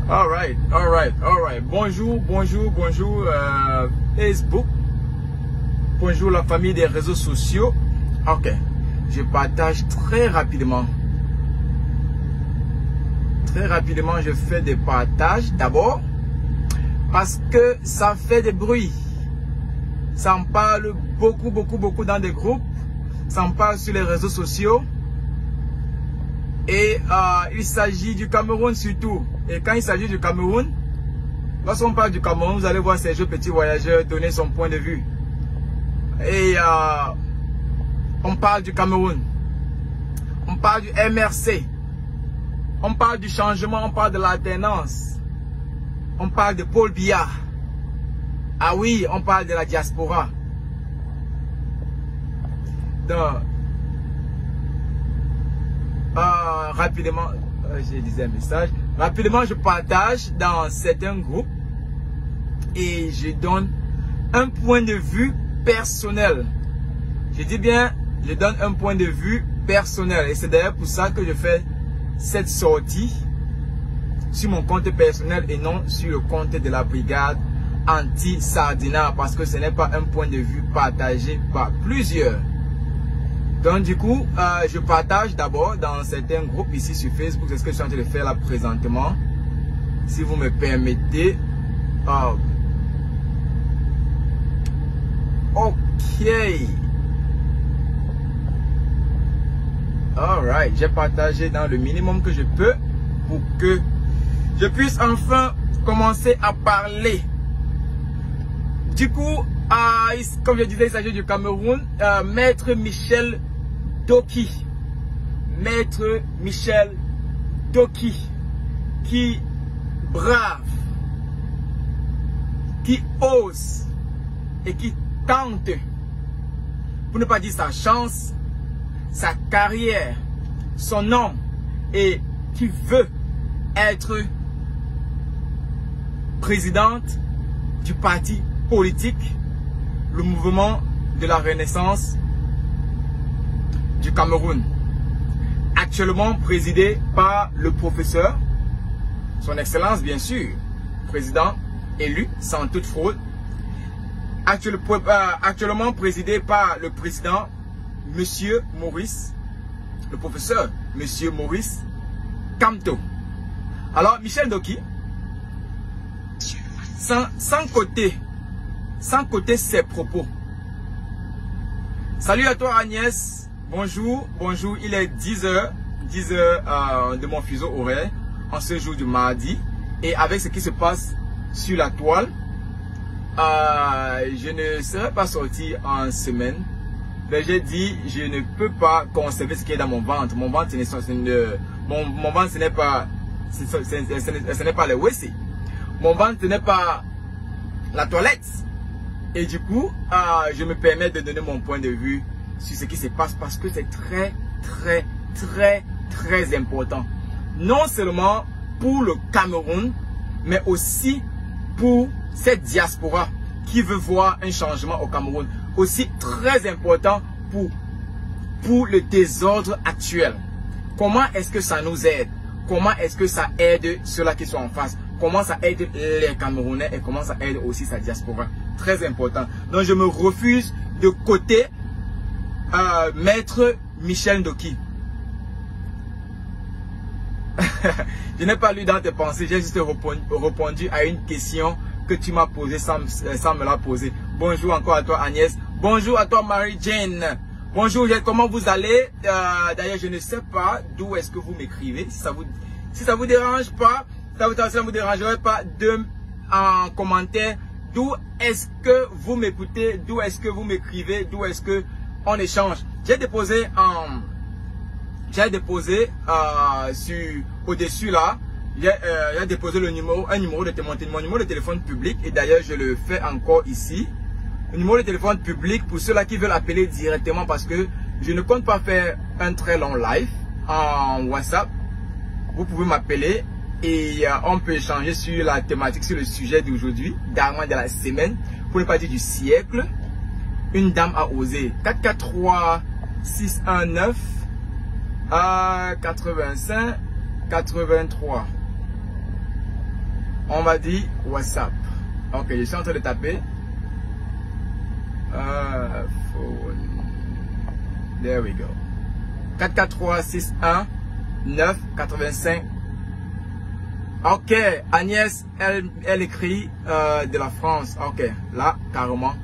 All right. Bonjour, Facebook. Bonjour la famille des réseaux sociaux. Ok, je partage très rapidement. Je fais des partages d'abord parce que ça fait des bruits. Ça en parle beaucoup dans des groupes. Ça en parle sur les réseaux sociaux. Et il s'agit du Cameroun surtout. Et quand il s'agit du Cameroun, lorsqu'on parle du Cameroun, vous allez voir Sergio Petit Voyageur donner son point de vue. Et on parle du Cameroun. On parle du MRC. On parle du changement, on parle de l'alternance. On parle de Paul Biya. Ah oui, on parle de la diaspora. Donc, rapidement, j'ai dit un message. Rapidement, je partage dans certains groupes et je donne un point de vue personnel. Je dis bien, je donne un point de vue personnel. Et c'est d'ailleurs pour ça que je fais cette sortie sur mon compte personnel et non sur le compte de la brigade anti-Sardinat, parce que ce n'est pas un point de vue partagé par plusieurs. Donc du coup, je partage d'abord dans certains groupes ici sur Facebook. C'est ce que je suis en train de faire là présentement. Si vous me permettez. Ok. Alright, j'ai partagé dans le minimum que je peux pour que je puisse enfin commencer à parler. Du coup, comme je disais, il s'agit du Cameroun. Maître Michel Doki. Maître Michel Doki, qui brave, qui ose et qui tente, pour ne pas dire sa chance, sa carrière, son nom, et qui veut être présidente du parti politique, le mouvement de la Renaissance du Cameroun, actuellement présidé par le professeur, son excellence bien sûr, président élu sans toute fraude, actuellement présidé par le président Monsieur Maurice, le professeur Monsieur Maurice Kamto. Alors Michel Doki, sans côté ses propos. Salut à toi Agnès, bonjour, il est 10h de mon fuseau horaire en ce jour du mardi, et avec ce qui se passe sur la toile, je ne serai pas sorti en semaine. J'ai dit, je ne peux pas conserver ce qui est dans mon ventre. Mon ventre, ce n'est pas le WC. Mon ventre, ce n'est pas la toilette. Et du coup, je me permets de donner mon point de vue sur ce qui se passe, parce que c'est très important. Non seulement pour le Cameroun, mais aussi pour cette diaspora qui veut voir un changement au Cameroun. Aussi très important pour le désordre actuel. Comment est-ce que ça nous aide? Comment est-ce que ça aide ceux-là qui sont en face? Comment ça aide les Camerounais et comment ça aide aussi sa diaspora? Très important. Donc je me refuse de côté Maître Michel Doki. Je n'ai pas lu dans tes pensées, j'ai juste répondu à une question que tu m'as posée sans me la poser. Bonjour encore à toi Agnès. Bonjour à toi Marie-Jane. Bonjour, comment vous allez? D'ailleurs, je ne sais pas d'où est-ce que vous m'écrivez. Si ça vous dérange pas, ça vous dérangerait pas en commentaire d'où est-ce que vous m'écoutez, d'où est-ce que vous m'écrivez, d'où est-ce que on échange. J'ai déposé au-dessus là, j'ai déposé un numéro de mon numéro de téléphone public, et d'ailleurs je le fais encore ici. Le numéro de téléphone public pour ceux-là qui veulent appeler directement, parce que je ne compte pas faire un très long live en WhatsApp. Vous pouvez m'appeler et on peut échanger sur la thématique, sur le sujet d'aujourd'hui, d'armement de la semaine, pour ne pas dire du siècle. Une dame a osé. 443 619 85 83. On m'a dit WhatsApp. Ok, je suis en train de taper. Phone. There we go. 44361 985. Ok, Agnès, elle écrit de la France. Ok, là, carrément.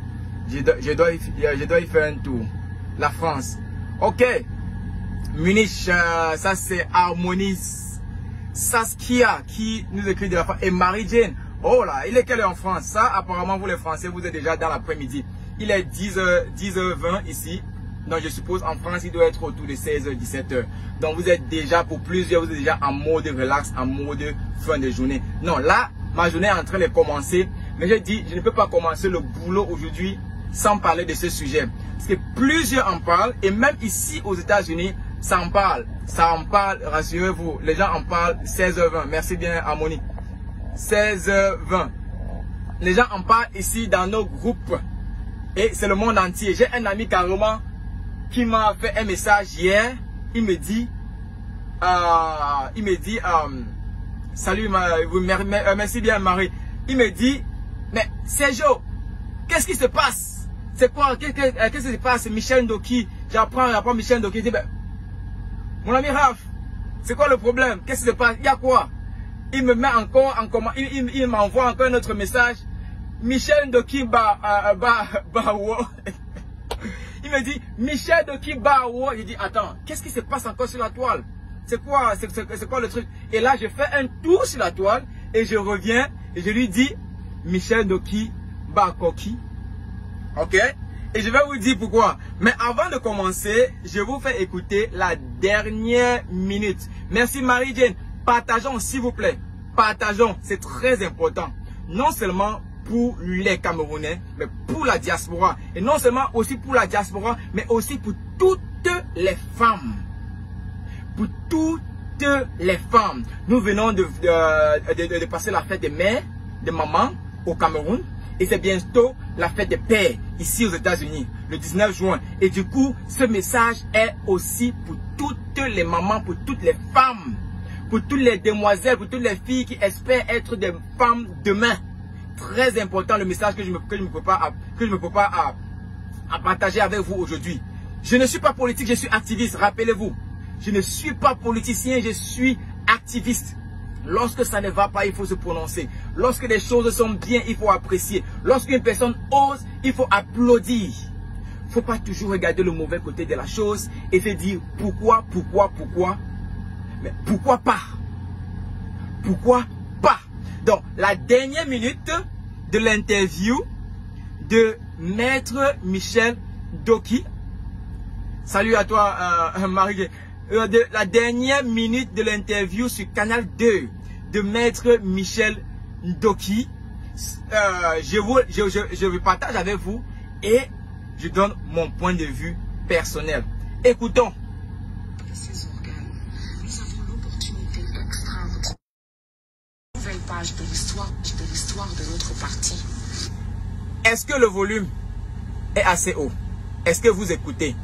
Je dois y faire un tour. La France. Ok. Munich, ça c'est Harmonie. Saskia qui nous écrit de la France. Et Marie-Jane. Oh là, il est quelle heure en France? Ça, apparemment, vous les Français, vous êtes déjà dans l'après-midi. Il est 10h20 ici. Donc, je suppose en France, il doit être autour de 16h, 17h. Donc, vous êtes déjà, pour plusieurs, vous êtes déjà en mode relax, en mode fin de journée. Non, là, ma journée est en train de commencer. Mais j'ai dit, je ne peux pas commencer le boulot aujourd'hui sans parler de ce sujet. Parce que plusieurs en parlent. Et même ici, aux États-Unis, ça en parle. Ça en parle, rassurez-vous. Les gens en parlent 16h20. Merci bien, Harmonie. 16h20. Les gens en parlent ici dans nos groupes. Et c'est le monde entier. J'ai un ami carrément qui m'a fait un message hier. Il me dit, salut, merci bien Marie. Il me dit, mais Sergio, qu'est-ce qui se passe? C'est quoi? Qu'est-ce qui se passe? Michel Ndoki. J'apprends Michel Ndoki. Il dit, ben, mon ami Raph, c'est quoi le problème? Qu'est-ce qui se passe? Il y a quoi? Il me met encore en comment? Il m'envoie encore un autre message. Michel Ndoki il me dit, Michel Ndoki Bawo. Je dis, attends, qu'est-ce qui se passe encore sur la toile? C'est quoi le truc? Et là, je fais un tour sur la toile et je reviens et je lui dis, Michel Ndoki Bakoki. Ok? Et je vais vous dire pourquoi. Mais avant de commencer, je vous fais écouter la dernière minute. Merci Marie-Jane. Partageons, s'il vous plaît. Partageons, c'est très important. Non seulement pour les Camerounais, mais pour la diaspora. Et non seulement aussi pour la diaspora, mais aussi pour toutes les femmes. Pour toutes les femmes. Nous venons de passer la fête des mères, des mamans au Cameroun. Et c'est bientôt la fête des pères ici aux États-Unis, le 19 juin. Et du coup, ce message est aussi pour toutes les mamans, pour toutes les femmes, pour toutes les demoiselles, pour toutes les filles qui espèrent être des femmes demain. Très important le message que je ne peux pas partager avec vous aujourd'hui. Je ne suis pas politique, je suis activiste, rappelez-vous. Je ne suis pas politicien, je suis activiste. Lorsque ça ne va pas, il faut se prononcer. Lorsque les choses sont bien, il faut apprécier. Lorsqu'une personne ose, il faut applaudir. Il ne faut pas toujours regarder le mauvais côté de la chose et se dire pourquoi. Mais pourquoi pas? Pourquoi pas? Donc, la dernière minute de l'interview de Maître Michel Ndoki. Salut à toi, Marie. La dernière minute de l'interview sur Canal 2 de Maître Michel Ndoki. Je vous partage avec vous et je donne mon point de vue personnel. Écoutons. Ces organes, nous avons l'opportunité extraordinaire. Nouvelle page de l'histoire de notre parti. Est-ce que le volume est assez haut? Est-ce que vous écoutez?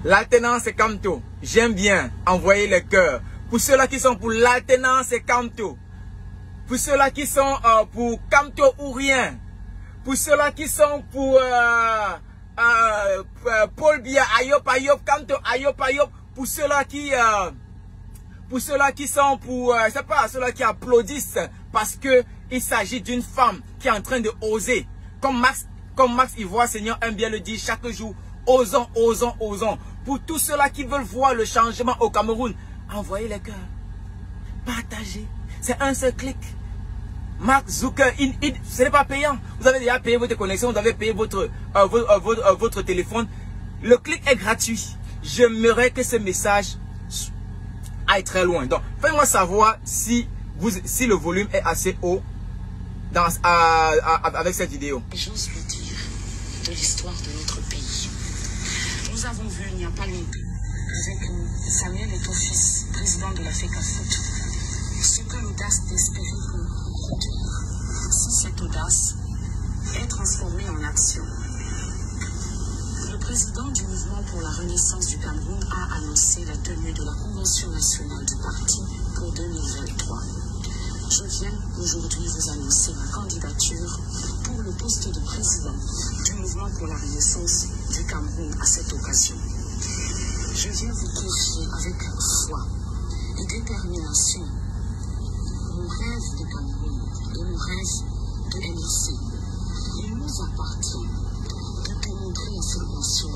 L'alternance c'est Camto. J'aime bien envoyer les cœurs. Pour ceux-là qui sont pour l'alternance c'est Camto. Pour ceux-là qui sont pour Camto ou rien. Pour ceux-là qui sont pour Paul Biya, Ayop, Camto, Ayop. Pour ceux-là qui sont pour, c'est pas ceux-là qui applaudissent parce que il s'agit d'une femme qui est en train de oser. Comme Max Ivoire Seigneur aime bien le dire chaque jour. Osons. Pour tous ceux-là qui veulent voir le changement au Cameroun, envoyez les cœurs. Partagez. C'est un seul clic. Mark Zuckerberg, ce n'est pas payant. Vous avez déjà payé votre connexion, vous avez payé votre téléphone. Le clic est gratuit. J'aimerais que ce message aille très loin. Donc, faites-moi savoir si le volume est assez haut avec cette vidéo. J'ose le dire, de l'histoire de notre pays. Nous avons vu il n'y a pas longtemps, avec Samuel Eto'o-Fils, président de la FECAFOOT, ce que l'audace d'espérer peut produire. Si cette audace est transformée en action, le président du mouvement pour la renaissance du Cameroun a annoncé la tenue de la convention nationale du parti pour 2023. Je viens aujourd'hui vous annoncer ma candidature pour le poste de président du mouvement pour la renaissance du Cameroun à cette occasion. Je viens vous confier avec foi et détermination mon rêve de Cameroun et mon rêve de MRC. Il nous appartient de démontrer à cette nation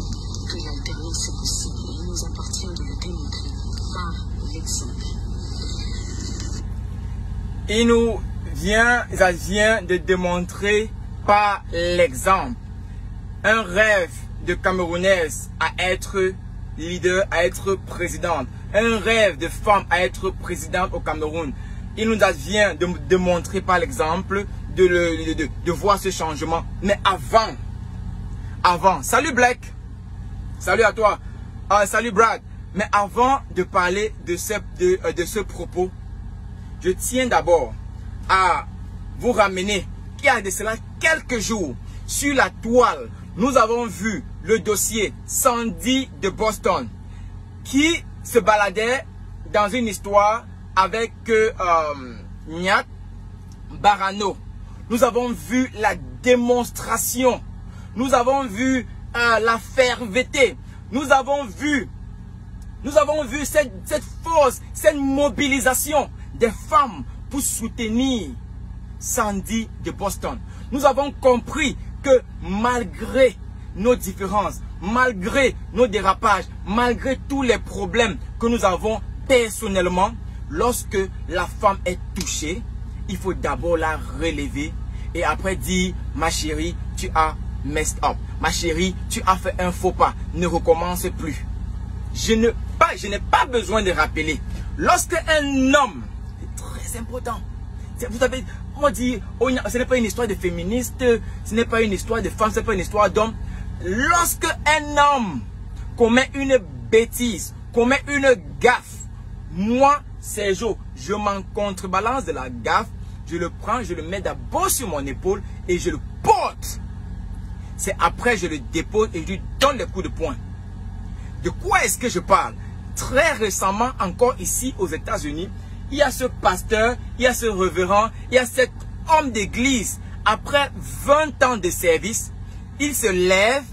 que l'alternance est possible et il nous appartient de le démontrer par l'exemple. Ça vient de démontrer par l'exemple. Un rêve de Camerounaise à être leader, à être présidente. Un rêve de femme à être présidente au Cameroun. Il nous vient de démontrer par l'exemple, de voir ce changement. Mais avant, salut Black, salut à toi, salut Brad. Mais avant de parler de ce propos, je tiens d'abord à vous ramener qu'il y a de cela quelques jours, sur la toile, nous avons vu le dossier Sandy de Boston qui se baladait dans une histoire avec Nyat Barano. Nous avons vu la démonstration. Nous avons vu l'affaire VT. Nous avons vu cette force, cette mobilisation des femmes pour soutenir Sandy de Boston. Nous avons compris que malgré nos différences, malgré nos dérapages, malgré tous les problèmes que nous avons personnellement, lorsque la femme est touchée, il faut d'abord la relever et après dire, ma chérie, tu as messed up. Ma chérie, tu as fait un faux pas. Ne recommence plus. Je n'ai pas besoin de rappeler. Lorsque un homme, c'est très important. Vous savez, on dit, ce n'est pas une histoire de féministe, ce n'est pas une histoire de femme, ce n'est pas une histoire d'homme. Lorsque un homme commet une bêtise, commet une gaffe, moi, Sergio, je m'en contrebalance de la gaffe, je le prends, je le mets d'abord sur mon épaule et je le porte. C'est après je le dépose et je lui donne des coups de poing. De quoi est-ce que je parle? Très récemment, encore ici aux États-Unis, il y a ce pasteur, il y a ce révérend, il y a cet homme d'église. Après 20 ans de service, il se lève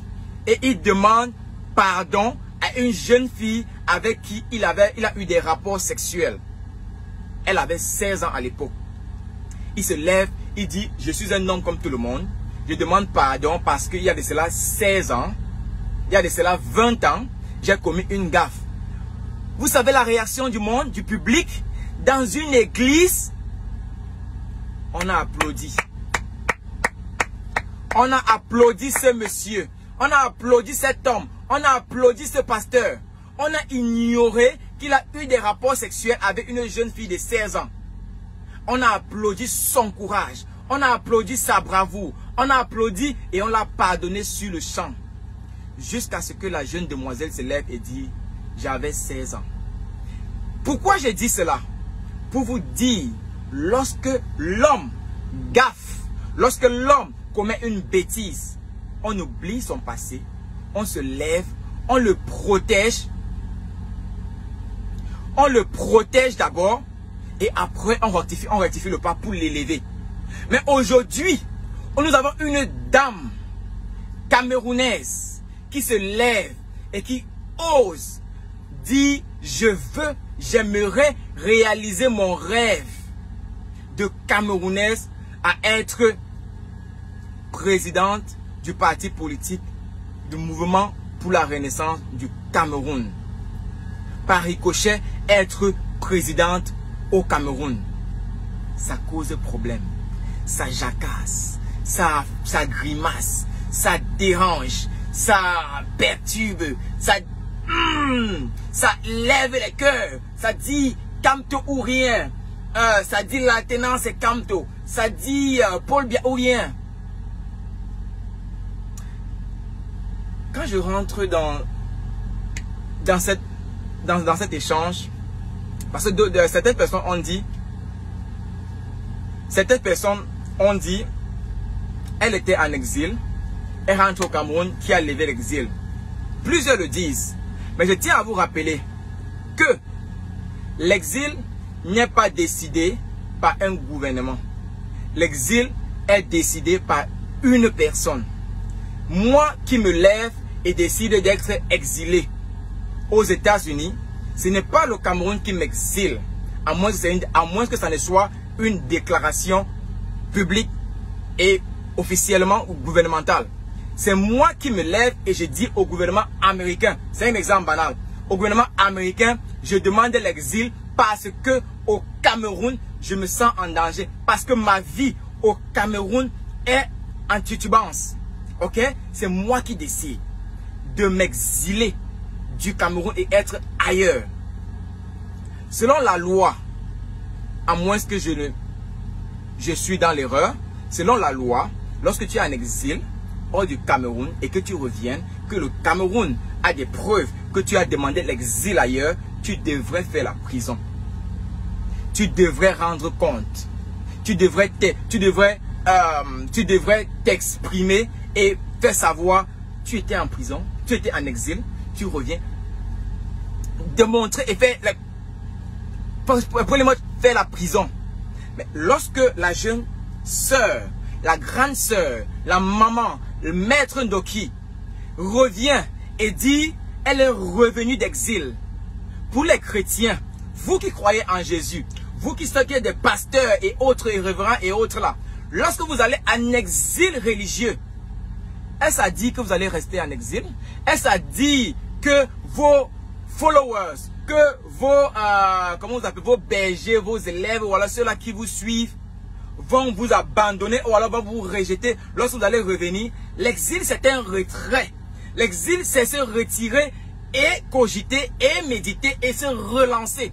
et il demande pardon à une jeune fille avec qui il a eu des rapports sexuels. Elle avait 16 ans à l'époque. Il se lève, il dit, je suis un homme comme tout le monde. Je demande pardon parce qu'il y a de cela 16 ans, il y a de cela 20 ans, j'ai commis une gaffe. Vous savez la réaction du monde, du public, dans une église, on a applaudi. On a applaudi ce monsieur, on a applaudi cet homme, on a applaudi ce pasteur. On a ignoré qu'il a eu des rapports sexuels avec une jeune fille de 16 ans. On a applaudi son courage, on a applaudi sa bravoure, on a applaudi et on l'a pardonné sur le champ. Jusqu'à ce que la jeune demoiselle se lève et dit, j'avais 16 ans. Pourquoi j'ai dit cela? Pour vous dire, lorsque l'homme gaffe, lorsque l'homme commet une bêtise, on oublie son passé, on se lève, on le protège. On le protège d'abord et après on rectifie le pas pour l'élever. Mais aujourd'hui, nous avons une dame camerounaise qui se lève et qui ose dire, j'aimerais réaliser mon rêve de Camerounaise à être présidente du parti politique du mouvement pour la renaissance du Cameroun. Par ricochet, être présidente au Cameroun. Ça cause problème, ça jacasse, ça grimace, ça dérange, ça perturbe, ça lève les cœurs, ça dit Camto ou rien, ça dit l'alternance c'est Camto, ça dit Paul Biya ou rien. Quand je rentre dans cet échange, parce que certaines personnes ont dit, elle était en exil, elle rentre au Cameroun, qui a levé l'exil. Plusieurs le disent. Mais je tiens à vous rappeler que l'exil n'est pas décidé par un gouvernement. L'exil est décidé par une personne. Moi qui me lève et décide d'être exilé aux États-Unis, ce n'est pas le Cameroun qui m'exile, à moins que ça ne soit une déclaration publique et officiellement ou gouvernementale. C'est moi qui me lève et je dis au gouvernement américain, c'est un exemple banal, au gouvernement américain, je demande l'exil parce que au Cameroun, je me sens en danger, parce que ma vie au Cameroun est en titubance. Ok? C'est moi qui décide de m'exiler du Cameroun et être ailleurs. Selon la loi, à moins que je suis dans l'erreur, selon la loi, lorsque tu es en exil hors du Cameroun et que tu reviennes, que le Cameroun a des preuves que tu as demandé l'exil ailleurs, tu devrais faire la prison. Tu devrais rendre compte. Tu devrais t'exprimer et faire savoir, tu étais en prison, tu étais en exil, tu reviens. Démontrer et faire faire la prison. Mais lorsque la jeune sœur, la grande sœur, la maman, le maître Ndoki revient et dit, elle est revenue d'exil. Pour les chrétiens, vous qui croyez en Jésus, vous qui êtes des pasteurs et autres révérends et autres là, lorsque vous allez en exil religieux, est-ce à dire que vous allez rester en exil? Est-ce à dire que vos followers, que vos bergers, vos élèves, voilà ceux-là qui vous suivent, vont vous abandonner ou alors vont vous rejeter lorsque vous allez revenir? L'exil, c'est un retrait. L'exil, c'est se retirer et cogiter et méditer et se relancer.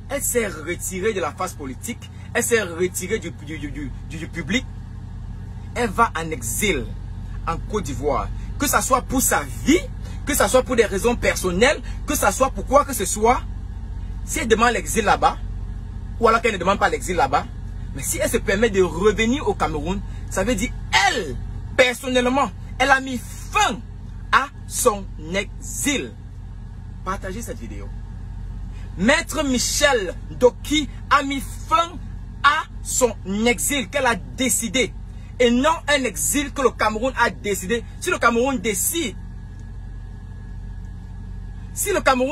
Elle s'est retirée de la phase politique, elle s'est retirée du public. Elle va en exil en Côte d'Ivoire. Que ce soit pour sa vie, que ce soit pour des raisons personnelles, que ce soit pour quoi que ce soit. Si elle demande l'exil là-bas, ou alors qu'elle ne demande pas l'exil là-bas, mais si elle se permet de revenir au Cameroun, ça veut dire elle, personnellement, elle a mis fin à son exil. Partagez cette vidéo. Maître Michel Ndoki a mis fin à son exil qu'elle a décidé. Et non un exil que le Cameroun a décidé. Si le Cameroun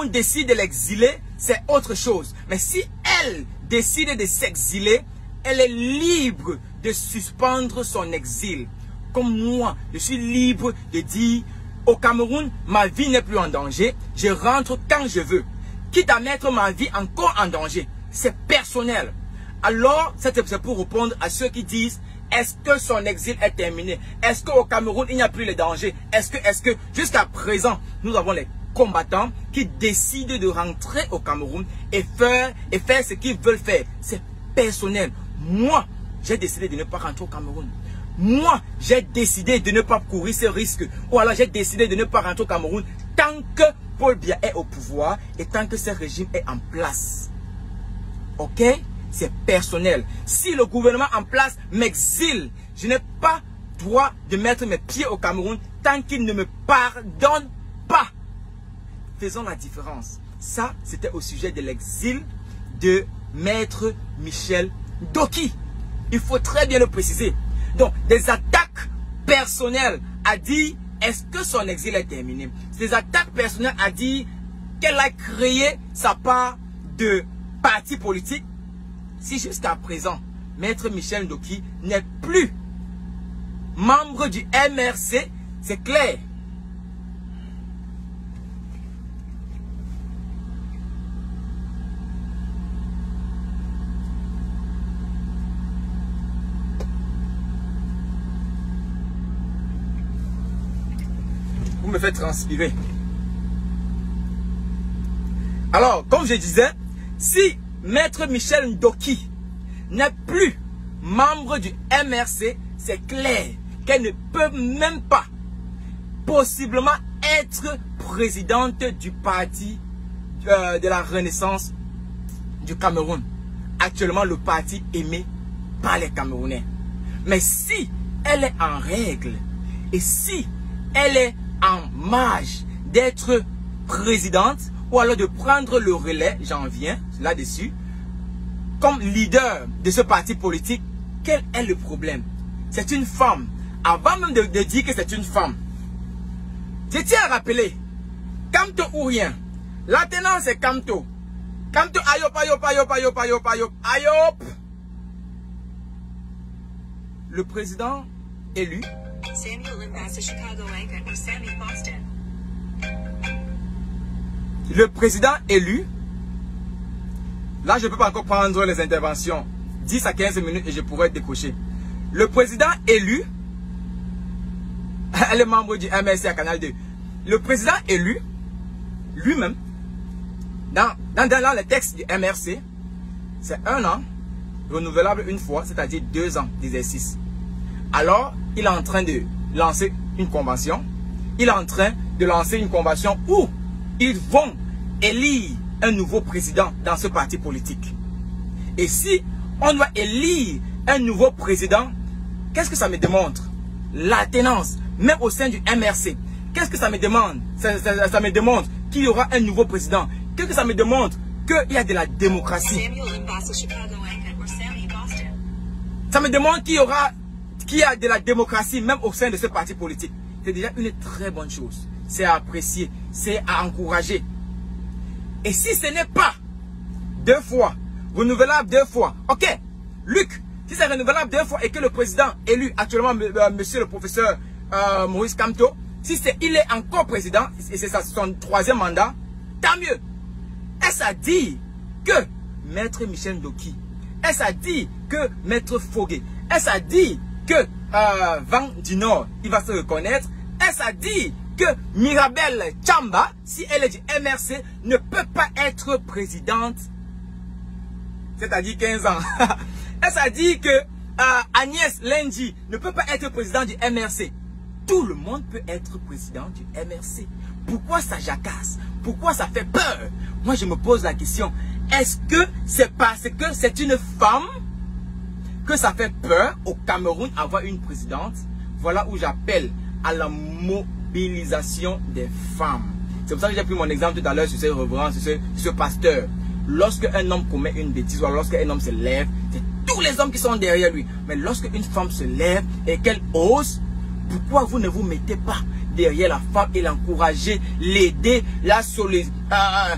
décide de l'exiler, c'est autre chose. Mais si elle décide de s'exiler, elle est libre de suspendre son exil. Comme moi, je suis libre de dire, au Cameroun, ma vie n'est plus en danger. Je rentre quand je veux. Quitte à mettre ma vie encore en danger. C'est personnel. Alors, c'est pour répondre à ceux qui disent, est-ce que son exil est terminé? Est-ce qu'au Cameroun, il n'y a plus le danger? Est-ce que, jusqu'à présent, nous avons les combattants qui décident de rentrer au Cameroun et faire ce qu'ils veulent faire. C'est personnel. Moi, j'ai décidé de ne pas rentrer au Cameroun. Moi, j'ai décidé de ne pas courir ce risque. Ou alors, j'ai décidé de ne pas rentrer au Cameroun tant que Paul Biya est au pouvoir et tant que ce régime est en place. Ok? C'est personnel. Si le gouvernement en place m'exile, je n'ai pas droit de mettre mes pieds au Cameroun tant qu'il ne me pardonne pas. Faisons la différence. Ça, c'était au sujet de l'exil de Maître Michel Ndoki. Il faut très bien le préciser. Donc, des attaques personnelles à dire, est-ce que son exil est terminé? Des attaques personnelles à dire qu'elle a créé sa part de parti politique. Si jusqu'à présent, Maître Michel Ndoki n'est plus membre du MRC, c'est clair. Vous me faites transpirer. Alors, comme je disais, si Maître Michel Ndoki n'est plus membre du MRC, c'est clair qu'elle ne peut même pas possiblement être présidente du parti de la Renaissance du Cameroun. Actuellement, le parti aimé par les Camerounais. Mais si elle est en règle et si elle est en marge d'être présidente ou alors de prendre le relais, j'en viens là-dessus, comme leader de ce parti politique, quel est le problème? C'est une femme. Avant même de dire que c'est une femme, je tiens à rappeler, Kamto ou rien. La tenance c'est Kamto. Kamto ayop, ayop, ayop, ayop, ayop, ayop, ayop. Le président élu. Le président élu. Là, je ne peux pas encore prendre les interventions. 10 à 15 minutes et je pourrais décocher. Le président élu. Elle est membre du MRC à Canal 2. Le président élu, lui-même, dans le texte du MRC, c'est 1 an, renouvelable une fois, c'est-à-dire 2 ans d'exercice. Alors, il est en train de lancer une convention. Il est en train de lancer une convention où ils vont élire un nouveau président dans ce parti politique. Et si on doit élire un nouveau président, qu'est-ce que ça me démontre? La tenance, même au sein du MRC. Qu'est-ce que ça me demande? Ça me démontre qu'il y aura un nouveau président. Qu'est-ce que ça me démontre? Qu'il y a de la démocratie. Ça me démontre qu'il y a de la démocratie même au sein de ce parti politique. C'est déjà une très bonne chose. C'est à apprécier, c'est à encourager. Et si ce n'est pas 2 fois, renouvelable 2 fois, ok, Luc, si c'est renouvelable 2 fois et que le président élu actuellement, monsieur le professeur Maurice Kamto, si il est encore président, et c'est son 3e mandat, tant mieux. Est-ce à dire que Maître Michel Ndoki, est-ce à dire que Maître Fogué, est-ce à dire que Van du Nord, il va se reconnaître, est-ce à dire que Mirabel Chamba, si elle est du MRC, ne peut pas être présidente, c'est-à-dire 15 ans. Est-ce à dire que Agnès Lendi ne peut pas être présidente du MRC? Tout le monde peut être président du MRC. Pourquoi ça jacasse? Pourquoi ça fait peur? Moi, je me pose la question. Est-ce que c'est parce que c'est une femme que ça fait peur au Cameroun avoir une présidente? Voilà où j'appelle à la mobilisation des femmes. C'est pour ça que j'ai pris mon exemple tout à l'heure sur ce reverend, sur ce pasteur. Lorsque un homme commet une bêtise, ou lorsque un homme se lève, c'est tous les hommes qui sont derrière lui. Mais lorsque une femme se lève et qu'elle ose, pourquoi vous ne vous mettez pas derrière la femme et l'encourager, l'aider,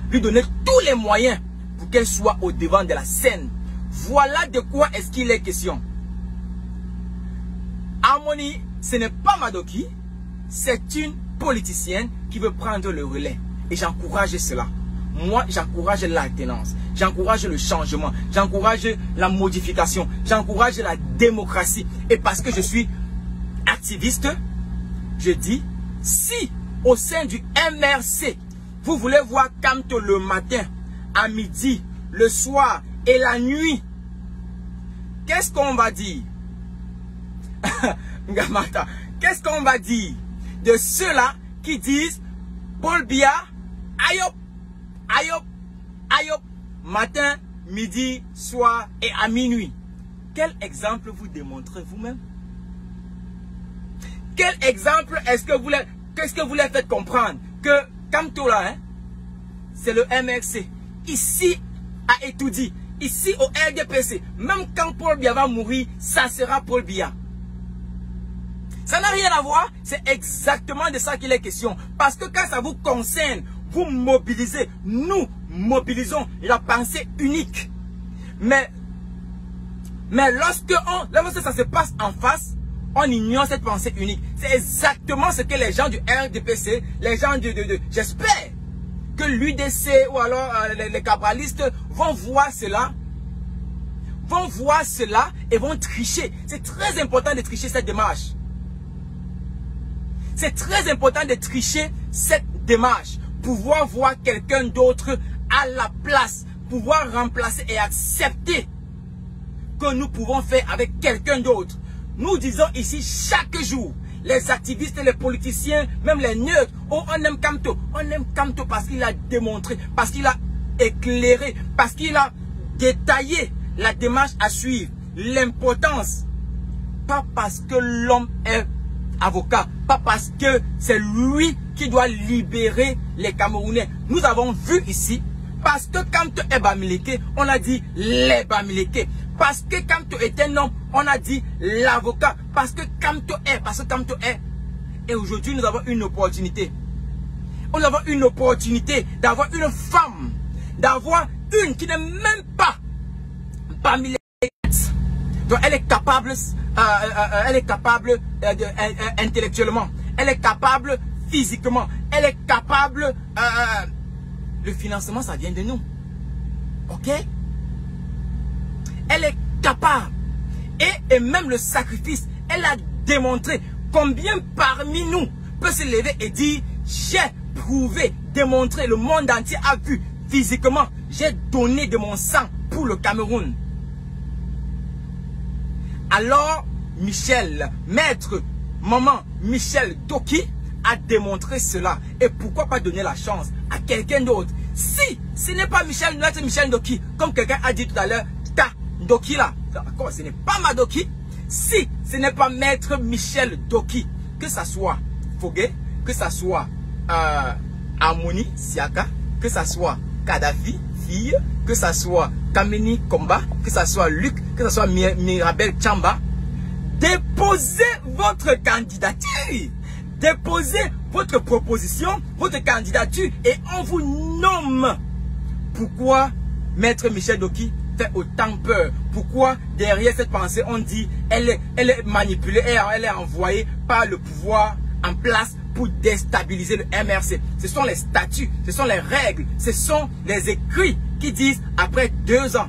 lui donner tous les moyens pour qu'elle soit au devant de la scène? Voilà de quoi est-ce qu'il est question. Harmonie, ce n'est pas Madoki, c'est une politicienne qui veut prendre le relais. Et j'encourage cela. Moi, j'encourage l'alternance, j'encourage le changement, j'encourage la modification, j'encourage la démocratie. Et parce que je suis activiste, je dis, si au sein du MRC, vous voulez voir Kamto le matin, à midi, le soir et la nuit, qu'est-ce qu'on va dire? Qu'est-ce qu'on va dire de ceux-là qui disent Paul Biya, ayop, ayop, ayop, matin, midi, soir et à minuit? Quel exemple vous démontrez vous-même? Quel exemple est-ce que vous les faites comprendre? Que Kamto là, hein, c'est le MRC. Ici, à Etoudi, ici au RDPC, même quand Paul Biya va mourir, ça sera Paul Biya. Ça n'a rien à voir, c'est exactement de ça qu'il est question. Parce que quand ça vous concerne, vous mobilisez, nous mobilisons la pensée unique. Mais lorsque ça se passe en face, on ignore cette pensée unique. C'est exactement ce que les gens du RDPC, les gens j'espère que l'UDC ou alors les cabralistes vont voir cela. Vont voir cela et vont tricher. C'est très important de tricher cette démarche. C'est très important de tricher cette démarche. Pouvoir voir quelqu'un d'autre à la place. Pouvoir remplacer et accepter que nous pouvons faire avec quelqu'un d'autre. Nous disons ici chaque jour, les activistes, les politiciens, même les neutres, oh, on aime Kamto. On aime Kamto parce qu'il a démontré, parce qu'il a éclairé, parce qu'il a détaillé la démarche à suivre. L'importance, pas parce que l'homme est avocat, pas parce que c'est lui qui doit libérer les Camerounais. Nous avons vu ici, parce que Kamto est Bamileke, on a dit les Bamileke. Parce que Kamto est un homme, on a dit l'avocat. Parce que Kamto est. Et aujourd'hui, nous avons une opportunité. Nous avons une opportunité d'avoir une femme, d'avoir une qui n'est même pas Bamileke. Donc elle est capable, intellectuellement, elle est capable physiquement, elle est capable, le financement ça vient de nous, ok? Elle est capable, et même le sacrifice, elle a démontré combien parmi nous peut se lever et dire j'ai prouvé, démontré, le monde entier a vu physiquement, j'ai donné de mon sang pour le Cameroun. Alors, Michel, maître, maman, Michel Doki a démontré cela. Et pourquoi pas donner la chance à quelqu'un d'autre? Si ce n'est pas Michel Doki, comme quelqu'un a dit tout à l'heure, ta Doki là, d'accord, ce n'est pas ma Doki. Si ce n'est pas maître Michel Doki, que ça soit Fogué, que ça soit Amoni Siaka, que ça soit Kadhafi, fille, que ça soit Kameni Komba, que ça soit Luc, que ça soit Mirabel Chamba, déposez votre candidature, déposez votre proposition, votre candidature et on vous nomme. Pourquoi maître Michel Doki fait autant peur? Pourquoi derrière cette pensée on dit elle est manipulée, elle est envoyée par le pouvoir en place pour déstabiliser le MRC? Ce sont les statuts, ce sont les règles, ce sont les écrits qui disent après 2 ans,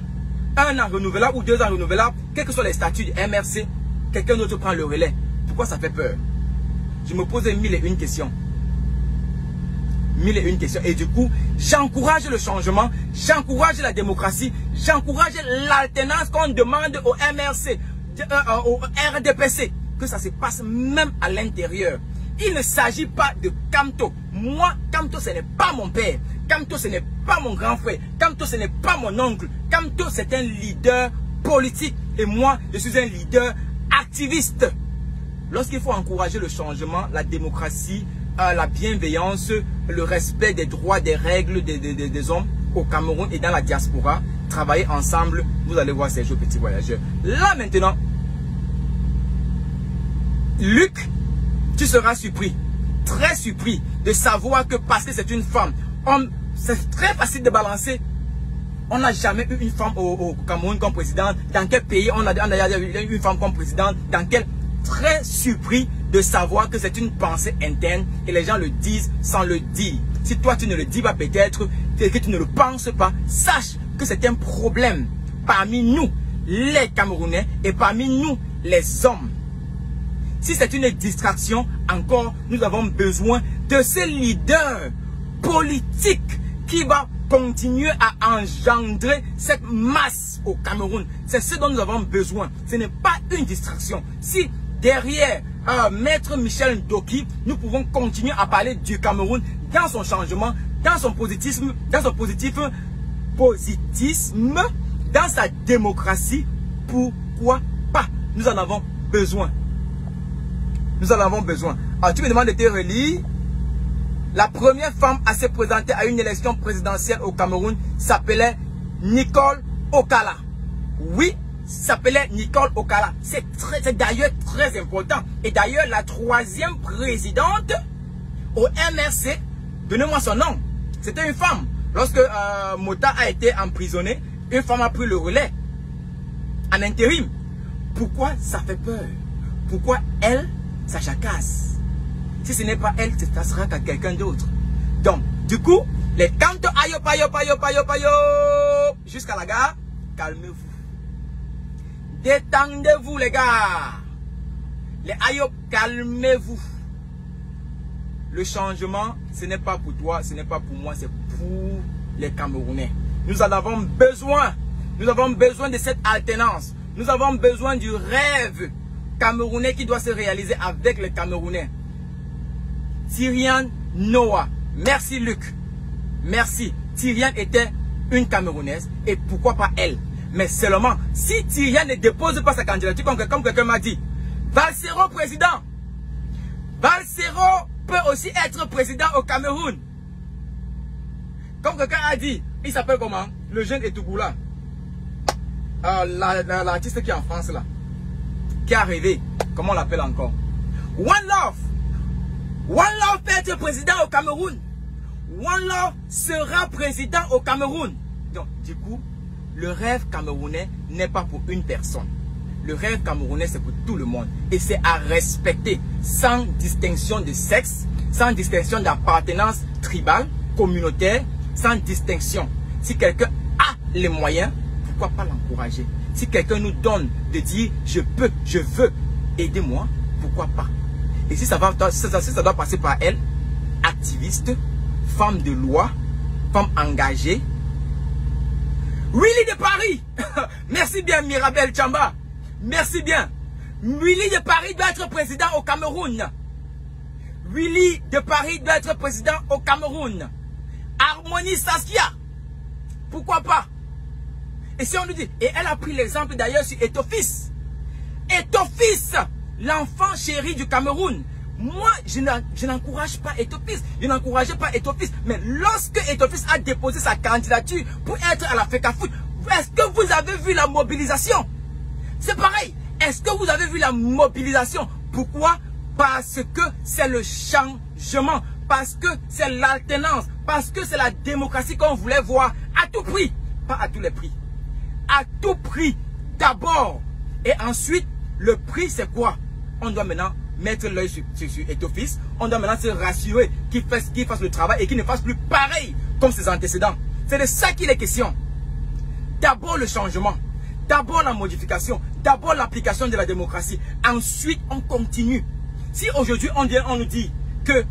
1 an renouvelable ou 2 ans renouvelable, quels que soient les statuts du MRC, quelqu'un d'autre prend le relais. Pourquoi ça fait peur? Je me pose 1001 questions. 1001 questions. Et du coup, j'encourage le changement, j'encourage la démocratie, j'encourage l'alternance qu'on demande au MRC, au RDPC, que ça se passe même à l'intérieur. Il ne s'agit pas de Kamto. Moi, Kamto, ce n'est pas mon père. Kamto, ce n'est pas mon grand frère. Kamto, ce n'est pas mon oncle. Kamto, c'est un leader politique. Et moi, je suis un leader activiste. Lorsqu'il faut encourager le changement, la démocratie, la bienveillance, le respect des droits, des règles des hommes au Cameroun et dans la diaspora, travailler ensemble, vous allez voir ces jeux petits voyageurs. Là maintenant, Luc, tu seras surpris, très surpris de savoir que parce que c'est une femme, c'est très facile de balancer. On n'a jamais eu une femme au Cameroun comme présidente. Dans quel pays on a eu une femme comme présidente? Dans quel? Très surpris de savoir que c'est une pensée interne et les gens le disent sans le dire. Si toi tu ne le dis pas peut-être, que tu ne le penses pas, sache que c'est un problème parmi nous, les Camerounais, et parmi nous, les hommes. Si c'est une distraction, encore, nous avons besoin de ce leader politique qui va continuer à engendrer cette masse au Cameroun. C'est ce dont nous avons besoin. Ce n'est pas une distraction. Si derrière maître Michel Doki, nous pouvons continuer à parler du Cameroun dans son changement, dans son positisme, dans son positisme, dans sa démocratie, pourquoi pas? Nous en avons besoin. Nous en avons besoin. Alors tu me demandes de te relire. La première femme à se présenter à une élection présidentielle au Cameroun s'appelait Nicole Okala. Oui, s'appelait Nicole Okala. C'est d'ailleurs très important. Et d'ailleurs, la 3e présidente au MRC, donnez-moi son nom, c'était une femme. Lorsque Mota a été emprisonné, une femme a pris le relais en intérim. Pourquoi ça fait peur? Pourquoi elle, ça jacasse? Si ce n'est pas elle, ça sera qu'à quelqu'un d'autre. Donc, du coup, les Kamto ayo payo jusqu'à la gare, calmez-vous. Détendez-vous les gars. Les ayo, calmez-vous. Le changement, ce n'est pas pour toi, ce n'est pas pour moi, c'est pour les Camerounais. Nous en avons besoin. Nous avons besoin de cette alternance. Nous avons besoin du rêve camerounais qui doit se réaliser avec les Camerounais. Tyrian Noah. Merci Luc. Merci. Tyrian était une Camerounaise et pourquoi pas elle? Mais seulement si Tyrian ne dépose pas sa candidature comme quelqu'un m'a dit, Valsero président, Balsero peut aussi être président au Cameroun. Comme quelqu'un a dit, il s'appelle comment? Le jeune Etougoula. L'artiste qui est en France là. Qui a rêvé. Comment on l'appelle encore? One Love. One Love peut être président au Cameroun. One Love sera président au Cameroun. Donc, du coup, le rêve camerounais n'est pas pour une personne. Le rêve camerounais, c'est pour tout le monde. Et c'est à respecter sans distinction de sexe, sans distinction d'appartenance tribale, communautaire, sans distinction. Si quelqu'un a les moyens, pourquoi pas l'encourager? Si quelqu'un nous donne de dire je peux, je veux, aidez-moi, pourquoi pas? Et si ça doit passer par elle, activiste, femme de loi, femme engagée. Willy de Paris, merci bien Mirabel Chamba, merci bien. Willy de Paris doit être président au Cameroun. Willy de Paris doit être président au Cameroun. Harmonie Saskia, pourquoi pas? Et si on nous dit, et elle a pris l'exemple d'ailleurs sur Etofis. Etofis, l'enfant chéri du Cameroun. Moi, je n'encourage pas Etofis. Je n'encourageais pas Etofis. Mais lorsque Etofis a déposé sa candidature pour être à la FECAFOOT, est-ce que vous avez vu la mobilisation? C'est pareil. Est-ce que vous avez vu la mobilisation? Pourquoi? Parce que c'est le changement. Parce que c'est l'alternance. Parce que c'est la démocratie qu'on voulait voir à tout prix. Pas à tous les prix. À tout prix d'abord. Et ensuite, le prix c'est quoi? On doit maintenant mettre l'œil sur Etofis. On doit maintenant se rassurer qu'il fasse le travail et qu'il ne fasse plus pareil comme ses antécédents. C'est de ça qu'il est question. D'abord le changement. D'abord la modification. D'abord l'application de la démocratie. Ensuite, on continue. Si aujourd'hui on nous dit que,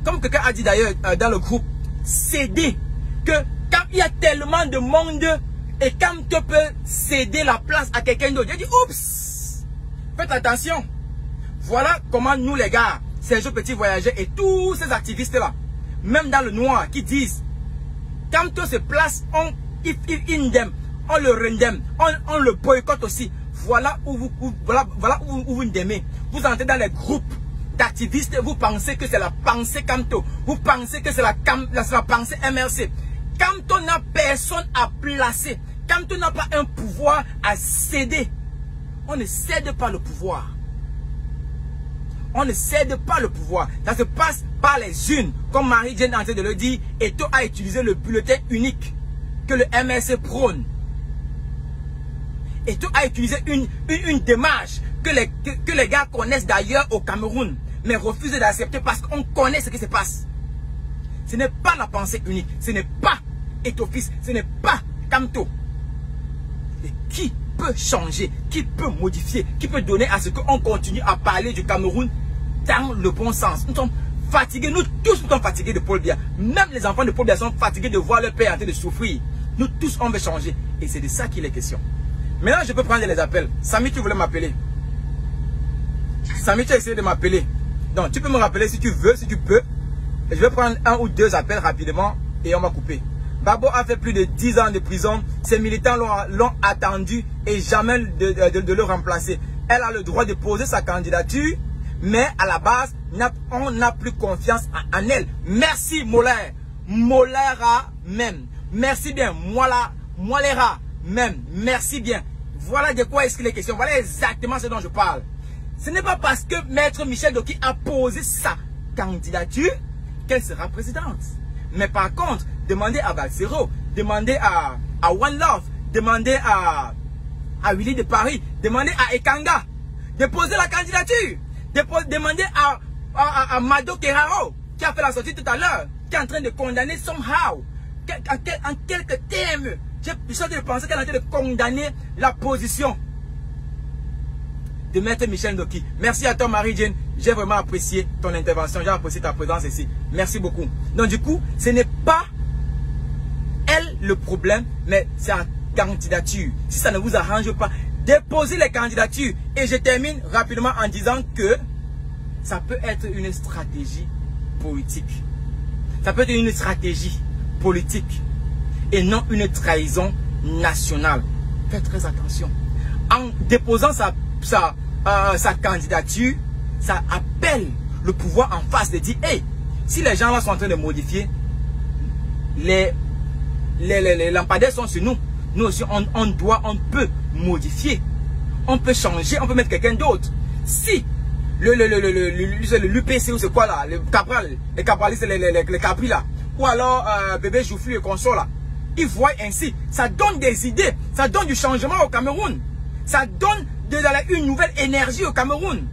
comme quelqu'un a dit d'ailleurs dans le groupe, céder, que quand il y a tellement de monde et quand tu peux céder la place à quelqu'un d'autre, j'ai dit oups, faites attention. Voilà comment nous les gars, ces jeux petits voyageurs et tous ces activistes là, même dans le noir, qui disent quand on se place, on le rendem, on le boycotte aussi. Voilà où vous n'aimez. Vous entrez dans les groupes d'activistes, vous pensez que c'est la pensée Camto, vous pensez que c'est la pensée MRC. Quand on n'a personne à placer, quand on n'a pas un pouvoir à céder, on ne cède pas le pouvoir. On ne cède pas le pouvoir. Ça se passe par les unes, comme Marie-Jane est en train de le dire, et toi a utilisé le bulletin unique que le MRC prône. Et tu as utilisé une démarche que les gars connaissent d'ailleurs au Cameroun, mais refusent d'accepter parce qu'on connaît ce qui se passe. Ce n'est pas la pensée unique, ce n'est pas Etofis, ce n'est pas Camto. Et qui peut changer, qui peut modifier, qui peut donner à ce qu'on continue à parler du Cameroun dans le bon sens? Nous sommes fatigués, nous tous nous sommes fatigués de Paul Biya. Même les enfants de Paul Biya sont fatigués de voir leur père en train de souffrir. Nous tous on veut changer et c'est de ça qu'il est question. Maintenant, je peux prendre les appels. Samy, tu voulais m'appeler. Samy, tu as essayé de m'appeler. Donc, tu peux me rappeler si tu veux, si tu peux. Et je vais prendre un ou deux appels rapidement et on va couper. Babo a fait plus de 10 ans de prison. Ses militants l'ont attendu et jamais de le remplacer. Elle a le droit de poser sa candidature, mais à la base, on n'a plus confiance en elle. Merci, Molaire. Molera même. Merci bien. Molera même. Merci bien. Voilà de quoi est-ce qu'il est question. Voilà exactement ce dont je parle. Ce n'est pas parce que Maître Michel Doki a posé sa candidature qu'elle sera présidente. Mais par contre, demandez à Balsero, demandez à One Love, demandez à Willy de Paris, demandez à Ekanga de poser la candidature. Demandez à Mado Keraro qui a fait la sortie tout à l'heure, qui est en train de condamner somehow. En quelques termes, j'ai sorti de penser qu'elle est en train de condamner la position de Maître Michel Doki. Merci à toi Marie-Jane, j'ai vraiment apprécié ton intervention, j'ai apprécié ta présence ici. Merci beaucoup. Donc du coup, ce n'est pas elle le problème, mais c'est la candidature. Si ça ne vous arrange pas, déposez les candidatures. Et je termine rapidement en disant que ça peut être une stratégie politique. Ça peut être une stratégie politique et non une trahison nationale. Faites très attention. En déposant sa candidature, ça appelle le pouvoir en face de dire, hey, si les gens là sont en train de modifier, les lampadaires sont sur nous. Nous aussi, on peut modifier. On peut changer, on peut mettre quelqu'un d'autre. Si l'UPC ou c'est quoi là, les cabralistes, les capris là, ou alors bébé Joufflu et consort là, ils voient ainsi, ça donne des idées, ça donne du changement au Cameroun, ça donne une nouvelle énergie au Cameroun.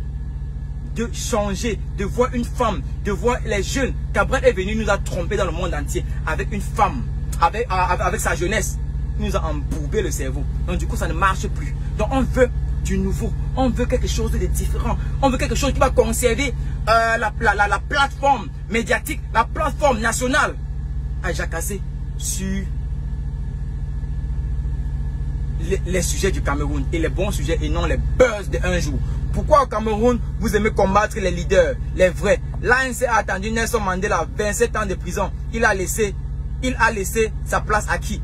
De changer, de voir une femme, de voir les jeunes. Cabral est venu, nous a trompé dans le monde entier avec une femme, avec sa jeunesse. Il nous a embourbé le cerveau. Donc du coup, ça ne marche plus. Donc on veut du nouveau, on veut quelque chose de différent. On veut quelque chose qui va conserver la plateforme médiatique, la plateforme nationale à jacasser sur les sujets du Cameroun et les bons sujets et non les buzz de un jour. Pourquoi au Cameroun, vous aimez combattre les leaders, les vrais? L'ANC a attendu Nelson Mandela 27 ans de prison. Il a laissé sa place à qui?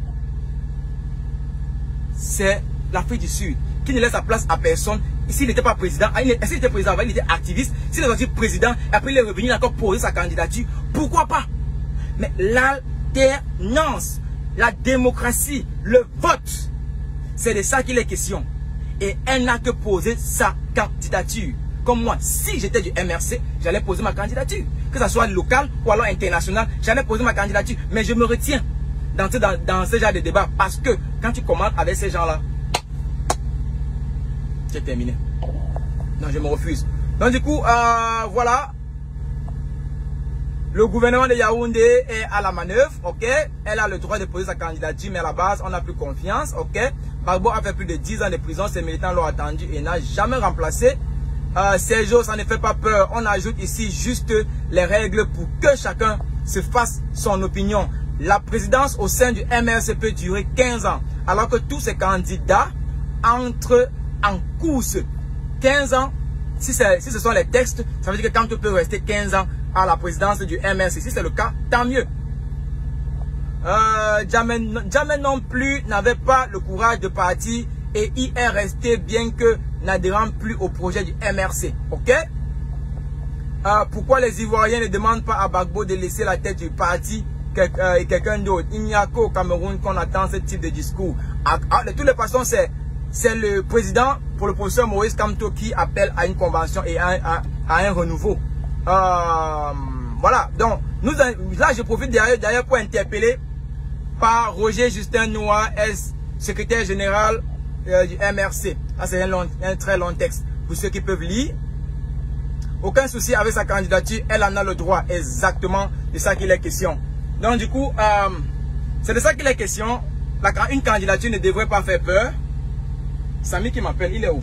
C'est l'Afrique du Sud qui ne laisse sa place à personne. S'il n'était pas président, s'il était président, il était activiste. S'il est aussi président, après il est revenu, il a encore posé sa candidature. Pourquoi pas? Mais l'alternance, la démocratie, le vote, c'est de ça qu'il est question. Et elle n'a que posé sa candidature. Comme moi, si j'étais du MRC, j'allais poser ma candidature. Que ce soit local ou alors international, j'allais poser ma candidature. Mais je me retiens d'entrer dans ce genre de débat. Parce que quand tu commences avec ces gens-là, c'est terminé. Non, je me refuse. Donc du coup, voilà. Le gouvernement de Yaoundé est à la manœuvre, ok. Elle a le droit de poser sa candidature, mais à la base, on n'a plus confiance, ok. Gbagbo a fait plus de 10 ans de prison, ses militants l'ont attendu et n'a jamais remplacé. Sergio, ça ne fait pas peur. On ajoute ici juste les règles pour que chacun se fasse son opinion. La présidence au sein du MRC peut durer 15 ans, alors que tous ces candidats entrent en course. 15 ans, si ce sont les textes, ça veut dire que quand tu peux rester 15 ans à la présidence du MRC, si c'est le cas, tant mieux. Jamais non plus n'avait pas le courage de partir et y est resté bien que n'adhérant plus au projet du MRC. Ok? Pourquoi les Ivoiriens ne demandent pas à Gbagbo de laisser la tête du parti et quelqu'un d'autre? Il n'y a qu'au Cameroun qu'on attend ce type de discours. De toutes les façons, c'est le président, pour le professeur Maurice Kamto, qui appelle à une convention et à un renouveau. Voilà. Donc, là, je profite d'ailleurs pour interpeller par Roger Justin Noah, secrétaire général du MRC. Là, c'est un très long texte. Pour ceux qui peuvent lire. Aucun souci avec sa candidature. Elle en a le droit. Exactement de ça qu'il est question. Donc, du coup, c'est de ça qu'il est question. Une candidature ne devrait pas faire peur. Samy qui m'appelle, il est où?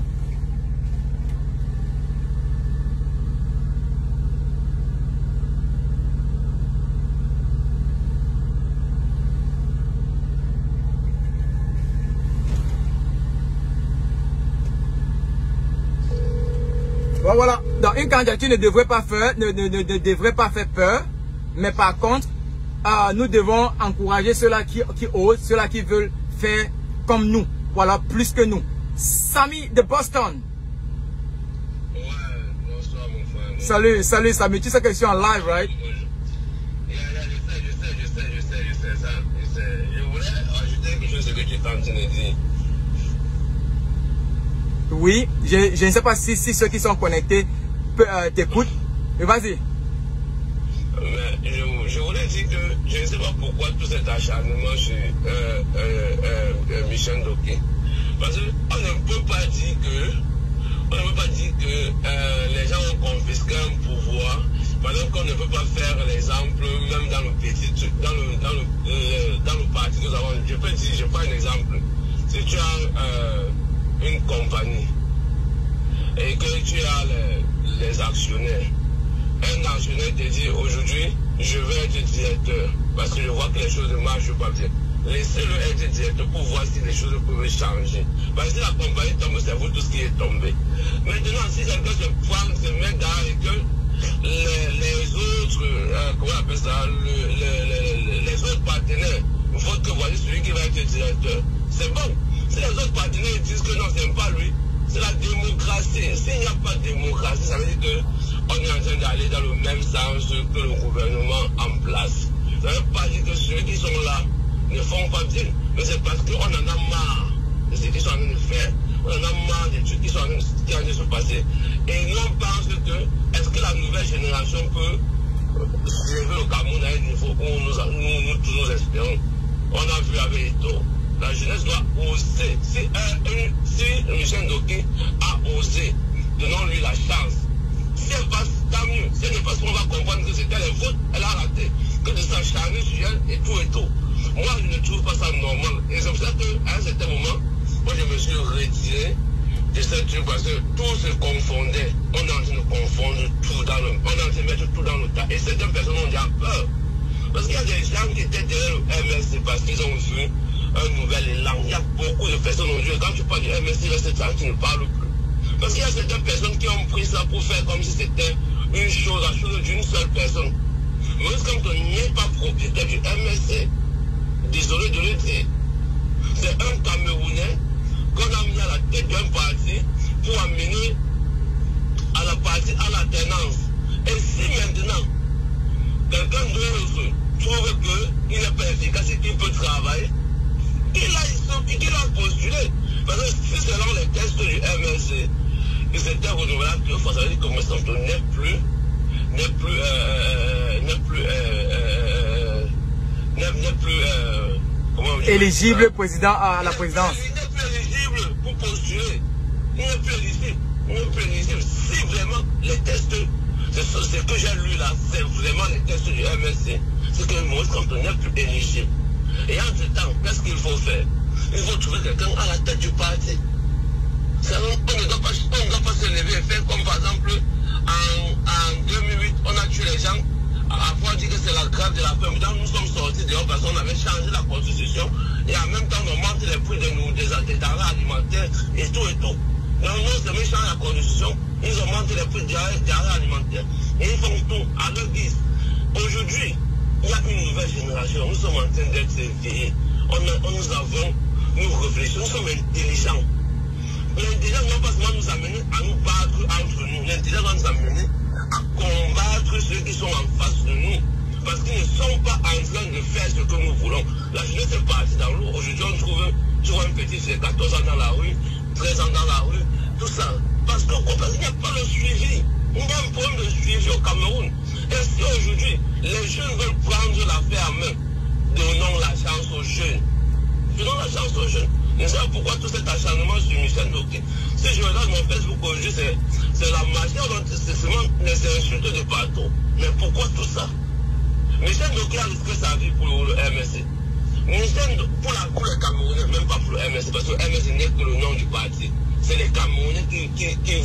Voilà, donc une candidature ne devrait pas faire peur, mais par contre, nous devons encourager ceux-là qui osent, ceux-là qui veulent faire comme nous, voilà, plus que nous. Samy de Boston. Ouais, bonsoir mon frère. Salut Samy, tu sais que je suis en live, right? Je sais ça. Je voulais ajouter quelque chose que tu es en train de dire. Oui, je ne sais pas si ceux qui sont connectés t'écoutent. Mais vas-y. Je voulais dire que je ne sais pas pourquoi tout cet acharnement sur Michel Ndoké. Parce qu'on ne peut pas dire que les gens ont confisqué un pouvoir. Par exemple, qu'on ne peut pas faire l'exemple même dans le parti que nous avons. Je prends un exemple. Si tu as une compagnie et que tu as les actionnaires, un actionnaire te dit aujourd'hui je vais être directeur parce que je vois que les choses ne marchent pas bien. Laissez-le être directeur pour voir si les choses peuvent changer. Parce que si la compagnie tombe, c'est vous tout ce qui est tombé. Maintenant, si quelqu'un se met dans et que les autres, comment on appelle ça, les autres partenaires votent que voici celui qui va être directeur, c'est bon. Si les autres partenaires disent que non, c'est pas lui, c'est la démocratie. S'il n'y a pas de démocratie, ça veut dire qu'on est en train d'aller dans le même sens que le gouvernement en place. Ça ne veut pas dire que ceux qui sont là ne font pas bien, mais c'est parce qu'on en a marre de ce qu'ils sont en train de faire. On en a marre des trucs qui sont en train de se passer. Et nous, on pense que, est-ce que la nouvelle génération peut suivre le Cameroun à un niveau où nous tous nous espérons? On a vu avec Eto, la jeunesse doit oser. Si Michel Ndoki a osé, donnons-lui la chance. Si elle passe, tant mieux. Si elle ne passe pas, on va comprendre que c'était les fautes, elle a raté. Que de s'acharner sur elle et tout. Moi, je ne trouve pas ça normal. Et c'est pour ça qu'à un certain moment, moi, je me suis retiré de ce truc parce que tout se confondait. On est en train de confondre tout dans le... On est en train de mettre tout dans le tas. Et certaines personnes ont déjà peur. Parce qu'il y a des gens qui étaient derrière le MSC parce qu'ils ont vu un nouvel élan. Il y a beaucoup de personnes aujourd'hui. Quand tu parles du MSC, tu ne parles plus. Parce qu'il y a certaines personnes qui ont pris ça pour faire comme si c'était une chose, la chose d'une seule personne. Maurice Kamto n'est pas propriétaire du MSC. Désolé de le dire. C'est un Camerounais qu'on a mis à la tête d'un parti pour amener à la partie à l'alternance. Et si maintenant, quelqu'un d'autre trouve qu'il n'est pas efficace et qu'il peut travailler, qu'il a postulé. Parce que si selon les tests du MSC, il s'était renouvelable, ça veut dire que Maurice Kamto n'est plus éligible président à la présidence. Il n'est plus éligible pour postuler. Il n'est plus éligible. Il n'est plus éligible. Si vraiment les tests, c'est ce que j'ai lu là, c'est vraiment les tests du MSC, c'est que Maurice Kamto n'est plus éligible. Et entre-temps, qu'est-ce qu'il faut faire? Il faut trouver quelqu'un à la tête du parti. On ne doit pas se lever et faire comme par exemple en 2008, on a tué les gens. Après on dit que c'est la grève de la faim. Quand nous sommes sortis dehors parce qu'on avait changé la constitution et en même temps on augmente les prix des denrées alimentaires et tout. Donc non seulement ils changent la constitution, ils augmentent les prix des denrées alimentaires et ils font tout à leur guise. Aujourd'hui, il y a une nouvelle génération, nous sommes en train d'être éveillés. Nous réfléchissons, nous sommes intelligents. L'intelligence ne va pas seulement nous amener à nous battre entre nous. L'intelligence va nous amener à combattre ceux qui sont en face de nous. Parce qu'ils ne sont pas en train de faire ce que nous voulons. La jeunesse est partie dans l'eau. Aujourd'hui, on trouve un petit de 14 ans dans la rue, 13 ans dans la rue, tout ça. Parce qu'il n'y a pas de suivi. Il y a un problème de suivi au Cameroun. Et si aujourd'hui, les jeunes veulent prendre l'affaire en main, donnons la chance aux jeunes. Donnons la chance aux jeunes. Je ne sais pas pourquoi tout cet acharnement sur Michel Ndoki. Si je regarde mon Facebook aujourd'hui, c'est la machine, c'est seulement les insultes de partout. Mais pourquoi tout ça? Michel Ndoki a risqué sa vie pour le MSC. Pour les Camerounais, même pas pour le MSC, parce que le MSC n'est que le nom du parti. C'est les Camerounais qui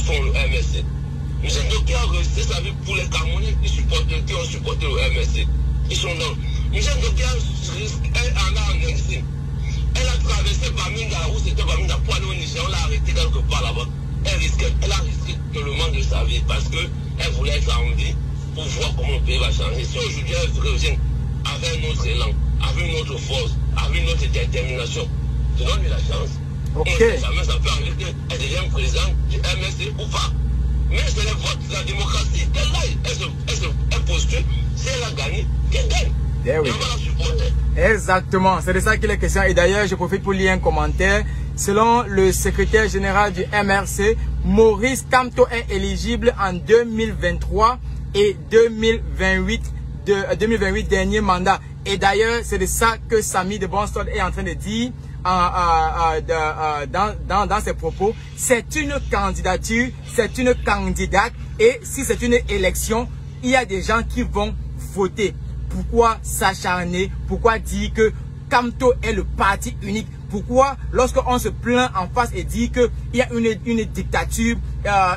font le MSC. Michel Ndoki a risqué sa vie pour les Camerounais qui ont supporté le MSC. Ils sont dans. Michel Ndoki a risqué en exil. Elle a traversé Bamenda, où c'était Bamenda pour aller au Niger, on l'a arrêté quelque part là-bas. Elle a risqué tellement de sa vie parce qu'elle voulait être en vie pour voir comment le pays va changer. Si aujourd'hui elle revient avec un autre élan, avec une autre force, avec une autre détermination, donnons-lui la chance. Ok. Jamais ça peut arriver qu'elle devienne présidente du MSC ou pas. Mais c'est le vote, la démocratie. Elle postule, si elle a gagné, qu'elle gagne. Yeah, oui. Exactement, c'est de ça qu'il est question. Et d'ailleurs, je profite pour lire un commentaire. Selon le secrétaire général du MRC, Maurice Kamto est éligible en 2023 et 2028 dernier mandat. Et d'ailleurs, c'est de ça que Samy de Bonstol est en train de dire dans ses propos. C'est une candidature, c'est une candidate. Et si c'est une élection, il y a des gens qui vont voter. Pourquoi s'acharner? Pourquoi dire que Kamto est le parti unique? Pourquoi, lorsqu'on se plaint en face et dit qu'il y a une dictature,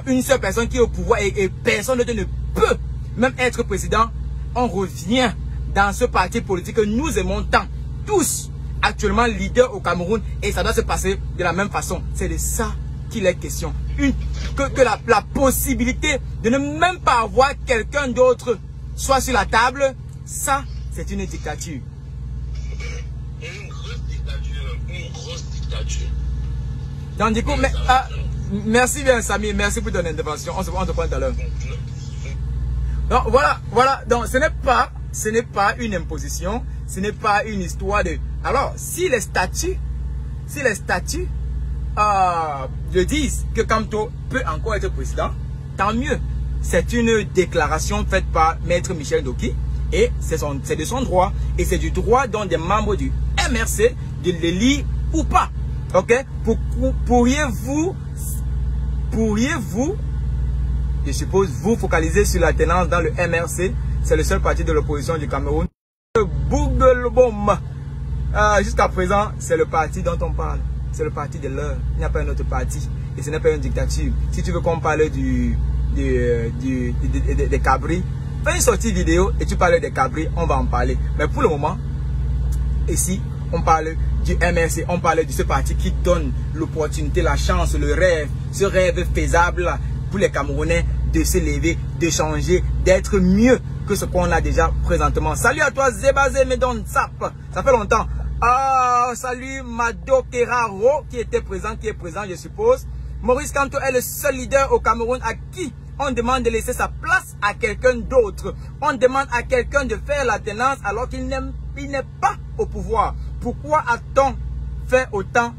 une seule personne qui est au pouvoir et personne d'autre ne peut même être président, on revient dans ce parti politique que nous aimons tant, tous actuellement leaders au Cameroun, et ça doit se passer de la même façon. C'est de ça qu'il est question. Que la possibilité de ne même pas avoir quelqu'un d'autre soit sur la table. Ça, c'est une dictature. Une grosse dictature, une grosse dictature. Donc du coup, Merci bien, Samy. Merci pour ton intervention. On se prend tout à l'heure. Donc, voilà. Donc, ce n'est pas une imposition. Ce n'est pas une histoire de... Alors, si les statuts le disent que Kamto peut encore être président, tant mieux. C'est une déclaration faite par Maître Michel Ndoki et c'est de son droit. Et c'est du droit donc des membres du MRC de l'élire ou pas. Ok? Pourriez-vous, je suppose, vous focaliser sur la tenance dans le MRC? C'est le seul parti de l'opposition du Cameroun. Jusqu'à présent, c'est le parti dont on parle. C'est le parti de l'heure. Il n'y a pas un autre parti. Et ce n'est pas une dictature. Si tu veux qu'on parle des cabris, fais une sortie vidéo et tu parles des cabris, on va en parler. Mais pour le moment, ici, on parle du MRC, on parle de ce parti qui donne l'opportunité, la chance, le rêve, ce rêve faisable pour les Camerounais de se lever, de changer, d'être mieux que ce qu'on a déjà présentement. Salut à toi Zébazé Medon Zap, ça fait longtemps. Salut Mado Keraro qui était présent, qui est présent je suppose. Maurice Kamto est le seul leader au Cameroun à qui on demande de laisser sa place à quelqu'un d'autre. On demande à quelqu'un de faire la tenance alors qu'il n'est pas au pouvoir. Pourquoi a-t-on fait autant?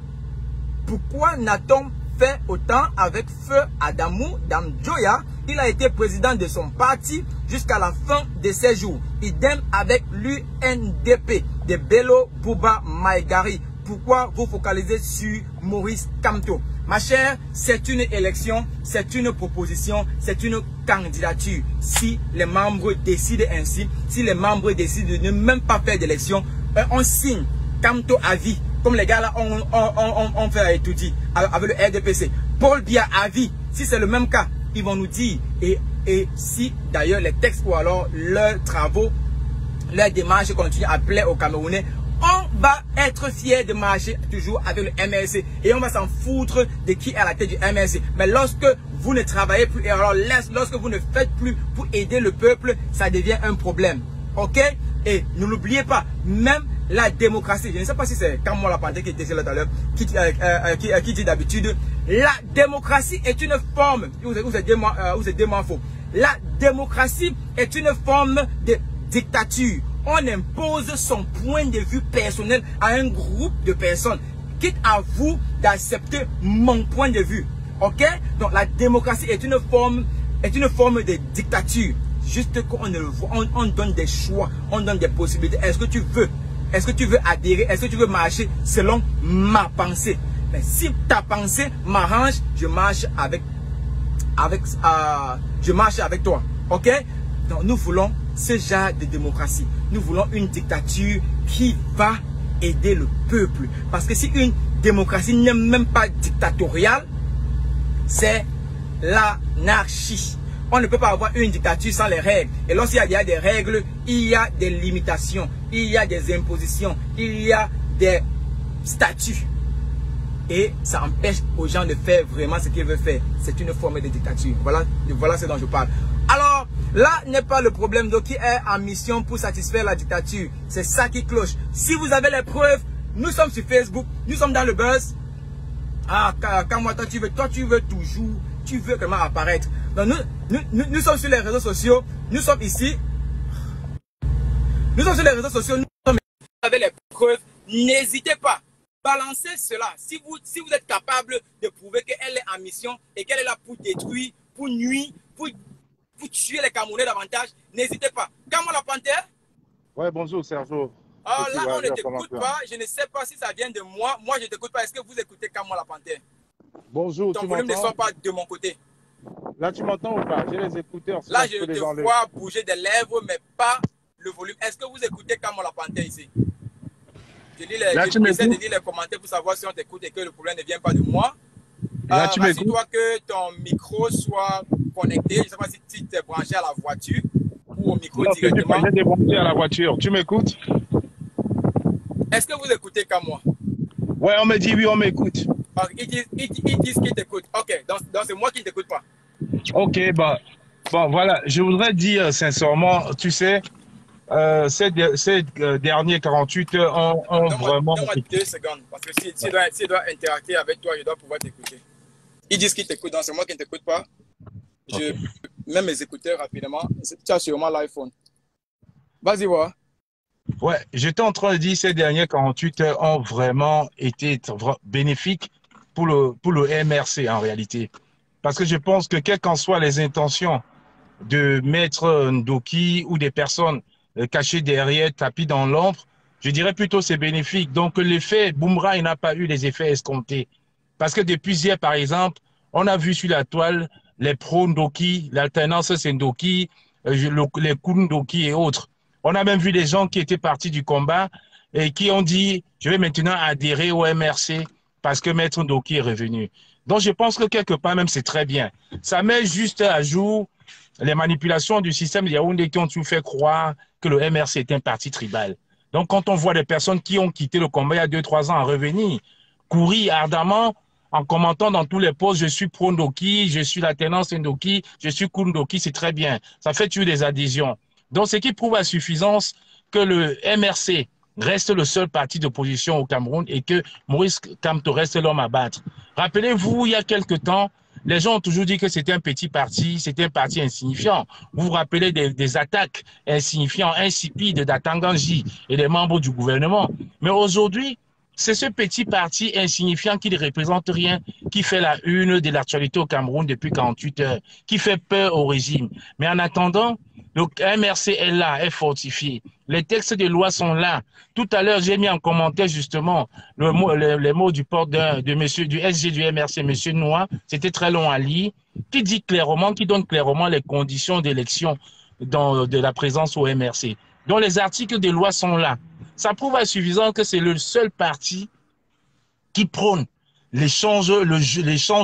Pourquoi n'a-t-on fait autant avec Feu Adamou Damjoya? Il a été président de son parti jusqu'à la fin de ses jours. Idem avec l'UNDP de Bello Bouba Maïgari. Pourquoi vous focalisez sur Maurice Kamto? Ma chère, c'est une élection, c'est une proposition, c'est une candidature. Si les membres décident ainsi, si les membres décident de ne même pas faire d'élection, on signe Kamto à vie. Comme les gars là on fait à Etouti avec le RDPC. Paul Biya à vie. Si c'est le même cas, ils vont nous dire. Et si d'ailleurs les textes ou alors leurs travaux, leurs démarches continuent à plaire aux Camerounais, on va être fiers de marcher toujours avec le MRC. Et on va s'en foutre de qui est à la tête du MRC. Mais lorsque vous ne travaillez plus, et alors lorsque vous ne faites plus pour aider le peuple, ça devient un problème. Ok? Et ne l'oubliez pas, même la démocratie, je ne sais pas si c'est Kamwa Lapante qui était là tout à l'heure, qui dit d'habitude, la démocratie est une forme, vous êtes moins faux, la démocratie est une forme de dictature. On impose son point de vue personnel à un groupe de personnes, quitte à vous d'accepter mon point de vue. Ok? Donc la démocratie est une forme de dictature. Juste qu'on ne le voit, on donne des choix, on donne des possibilités. Est-ce que tu veux adhérer? Est-ce que tu veux marcher selon ma pensée? Mais si ta pensée m'arrange, je marche avec toi. Ok? Donc nous voulons ce genre de démocratie. Nous voulons une dictature qui va aider le peuple. Parce que si une démocratie n'est même pas dictatoriale, c'est l'anarchie. On ne peut pas avoir une dictature sans les règles. Et lorsqu'il y a des règles, il y a des limitations, il y a des impositions, il y a des statuts. Et ça empêche aux gens de faire vraiment ce qu'ils veulent faire. C'est une forme de dictature. Voilà ce dont je parle. Alors, là n'est pas le problème de qui est en mission pour satisfaire la dictature. C'est ça qui cloche. Si vous avez les preuves, nous sommes sur Facebook, nous sommes dans le buzz. Ah, quand moi, toi tu veux toujours, tu veux vraiment apparaître. Donc nous sommes sur les réseaux sociaux, nous sommes ici. Nous sommes sur les réseaux sociaux, nous sommes avec les preuves. N'hésitez pas, balancez cela. Si vous êtes capable de prouver qu'elle est en mission et qu'elle est là pour détruire, pour nuire, pour tuer les Camerounais davantage, n'hésitez pas. Kamwa Lapante? Ouais, bonjour Sergio. Ah, là, on ne t'écoute pas. Je ne sais pas si ça vient de moi. Moi, je ne t'écoute pas. Est-ce que vous écoutez Kamwa Lapante? Bonjour, ton volume ne sort pas de mon côté. Là, tu m'entends ou pas? J'ai les écouteurs. Là, je te vois bouger des lèvres, mais pas le volume. Est-ce que vous écoutez Kamwa Lapante ici? J'essaie de lire les commentaires pour savoir si on t'écoute et que le problème ne vient pas de moi. Assure-toi que ton micro soit connecté. Je ne sais pas si tu es branché à la voiture ou au micro directement. Je suis débranché à la voiture. Tu m'écoutes? Est-ce que vous écoutez comme moi? Ouais, on me dit oui, on m'écoute. Ils disent qu'ils t'écoutent. Ok, donc c'est moi qui ne t'écoute pas. Ok, bon, voilà. Je voudrais dire sincèrement, tu sais, ces derniers 48 heures ont vraiment... Donne-moi 2 secondes, parce que si je dois interagir avec toi, je dois pouvoir t'écouter. Ils disent qu'ils t'écoutent, donc c'est moi qui ne t'écoute pas. Je mets mes écouteurs rapidement. Tu as sûrement l'iPhone. Vas-y, voir. Ouais, j'étais en train de dire ces dernières 48 heures ont vraiment été bénéfiques pour le MRC en réalité. Parce que je pense que quelles qu'en soient les intentions de Maître Ndoki ou des personnes cachées derrière, tapis dans l'ombre, je dirais plutôt c'est bénéfique. Donc l'effet boomerang n'a pas eu les effets escomptés. Parce que depuis hier, par exemple, on a vu sur la toile les pro-Ndoki, l'alternance c'est Ndoki, les coups Ndoki et autres. On a même vu des gens qui étaient partis du combat et qui ont dit « je vais maintenant adhérer au MRC parce que Maître Ndoki est revenu ». Donc je pense que quelque part même c'est très bien. Ça met juste à jour les manipulations du système de Yaoundé qui ont tout fait croire que le MRC est un parti tribal. Donc quand on voit des personnes qui ont quitté le combat il y a 2-3 ans en revenir, courir ardemment en commentant dans tous les posts, je suis pro-Ndoki, je suis la tenance Ndoki, je suis Ndoki, c'est très bien. Ça fait tuer des adhésions. Donc, ce qui prouve à suffisance que le MRC reste le seul parti d'opposition au Cameroun et que Maurice Kamto reste l'homme à battre. Rappelez-vous, il y a quelque temps, les gens ont toujours dit que c'était un petit parti, c'était un parti insignifiant. Vous vous rappelez des attaques insignifiantes, insipides d'Atanganji et des membres du gouvernement. Mais aujourd'hui, c'est ce petit parti insignifiant qui ne représente rien, qui fait la une de l'actualité au Cameroun depuis 48 heures, qui fait peur au régime. Mais en attendant, le MRC est là, est fortifié. Les textes de loi sont là. Tout à l'heure, j'ai mis en commentaire justement les mots du porte de monsieur, du SG du MRC, monsieur Noir. C'était très long à lire, qui dit clairement, qui donne clairement les conditions d'élection de la présence au MRC. Donc les articles de loi sont là. Ça prouve à suffisance que c'est le seul parti qui prône l'échange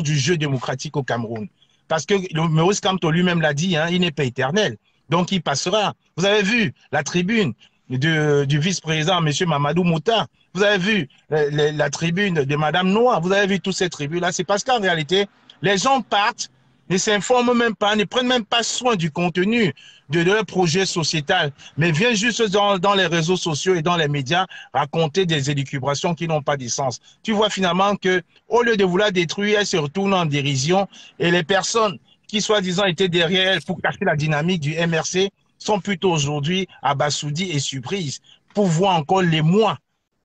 du jeu démocratique au Cameroun. Parce que Maurice Kamto lui-même l'a dit, hein, il n'est pas éternel. Donc, il passera. Vous avez vu la tribune du vice-président, M. Mamadou Mouta. Vous avez vu la tribune de Mme Noah. Vous avez vu toutes ces tribunes-là. C'est parce qu'en réalité, les gens partent, ne s'informent même pas, ne prennent même pas soin du contenu de leur projet sociétal, mais viennent juste dans les réseaux sociaux et dans les médias raconter des élucubrations qui n'ont pas de sens. Tu vois finalement que, au lieu de vouloir détruire, elle se retourne en dérision et les personnes qui soi-disant étaient derrière elle pour cacher la dynamique du MRC, sont plutôt aujourd'hui abasourdis et surprises pour voir encore les mois,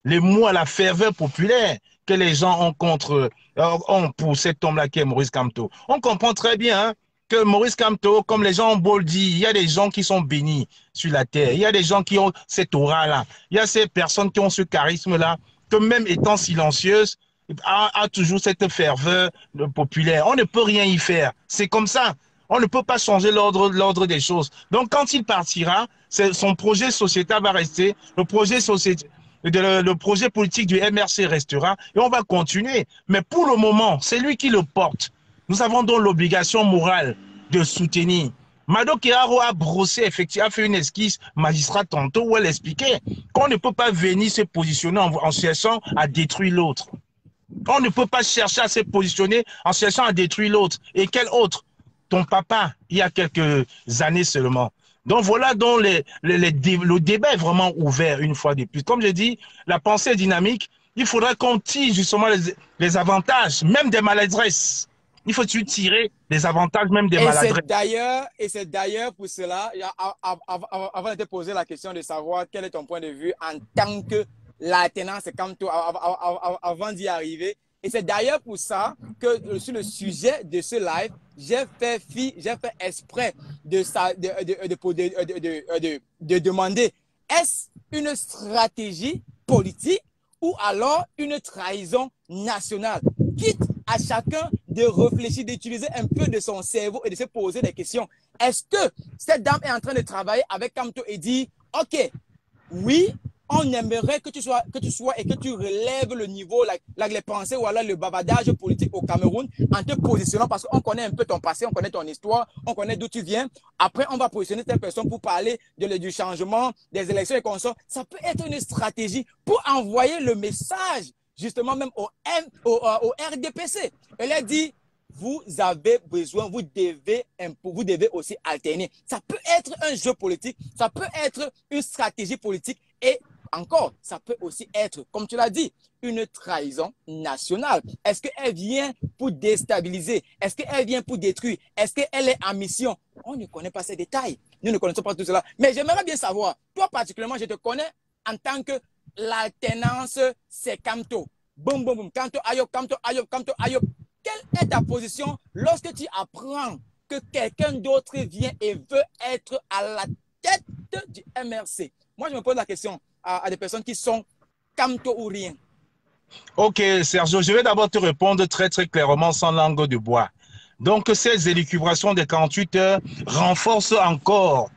la ferveur populaire que les gens ont pour cet homme-là qui est Maurice Kamto. On comprend très bien hein, que Maurice Kamto, comme les gens ont beau le dire, il y a des gens qui sont bénis sur la terre, il y a des gens qui ont cette aura-là, il y a ces personnes qui ont ce charisme-là, que même étant silencieuses, a toujours cette ferveur populaire. On ne peut rien y faire. C'est comme ça. On ne peut pas changer l'ordre des choses. Donc, quand il partira, son projet sociétal va rester, le projet politique du MRC restera et on va continuer. Mais pour le moment, c'est lui qui le porte. Nous avons donc l'obligation morale de soutenir. Mado Keharo a brossé, effectivement, a fait une esquisse magistrat tantôt où elle expliquait qu'on ne peut pas venir se positionner en cherchant à détruire l'autre. On ne peut pas chercher à se positionner en cherchant à détruire l'autre. Et quel autre? Ton papa, il y a quelques années seulement. Donc voilà, donc le débat est vraiment ouvert une fois de plus. Comme je dis, la pensée est dynamique. Il faudra qu'on tire justement les avantages, même des maladresses. Il faut tirer les avantages même des maladresses. Et c'est d'ailleurs pour cela, avant de te poser la question de savoir quel est ton point de vue en tant que l'alternance Kamto avant d'y arriver. Et c'est d'ailleurs pour ça que sur le sujet de ce live, j'ai fait exprès de demander est-ce une stratégie politique ou alors une trahison nationale? Quitte à chacun de réfléchir, d'utiliser un peu de son cerveau et de se poser des questions. Est-ce que cette dame est en train de travailler avec Kamto et dit ok, oui, on aimerait que tu sois et que tu relèves le niveau, les pensées ou alors le bavardage politique au Cameroun en te positionnant parce qu'on connaît un peu ton passé, on connaît ton histoire, on connaît d'où tu viens. Après, on va positionner cette personne pour parler du changement, des élections et consorts. Ça peut être une stratégie pour envoyer le message justement même au RDPC. Elle a dit, vous avez besoin, vous devez aussi alterner. Ça peut être un jeu politique, ça peut être une stratégie politique et encore, ça peut aussi être, comme tu l'as dit, une trahison nationale. Est-ce qu'elle vient pour déstabiliser? Est-ce qu'elle vient pour détruire? Est-ce qu'elle est en mission? On ne connaît pas ces détails. Nous ne connaissons pas tout cela. Mais j'aimerais bien savoir, toi particulièrement, je te connais en tant que l'alternance, c'est Kamto. Boum, boum, boum. Kamto, Ayop, Kamto, Ayop, Kamto, Ayop. Quelle est ta position lorsque tu apprends que quelqu'un d'autre vient et veut être à la tête du MRC? Moi, je me pose la question à des personnes qui sont Kamto ou rien. Ok, Sergio, je vais d'abord te répondre très clairement sans langue de bois. Donc, ces élucubrations des 48 heures renforcent encore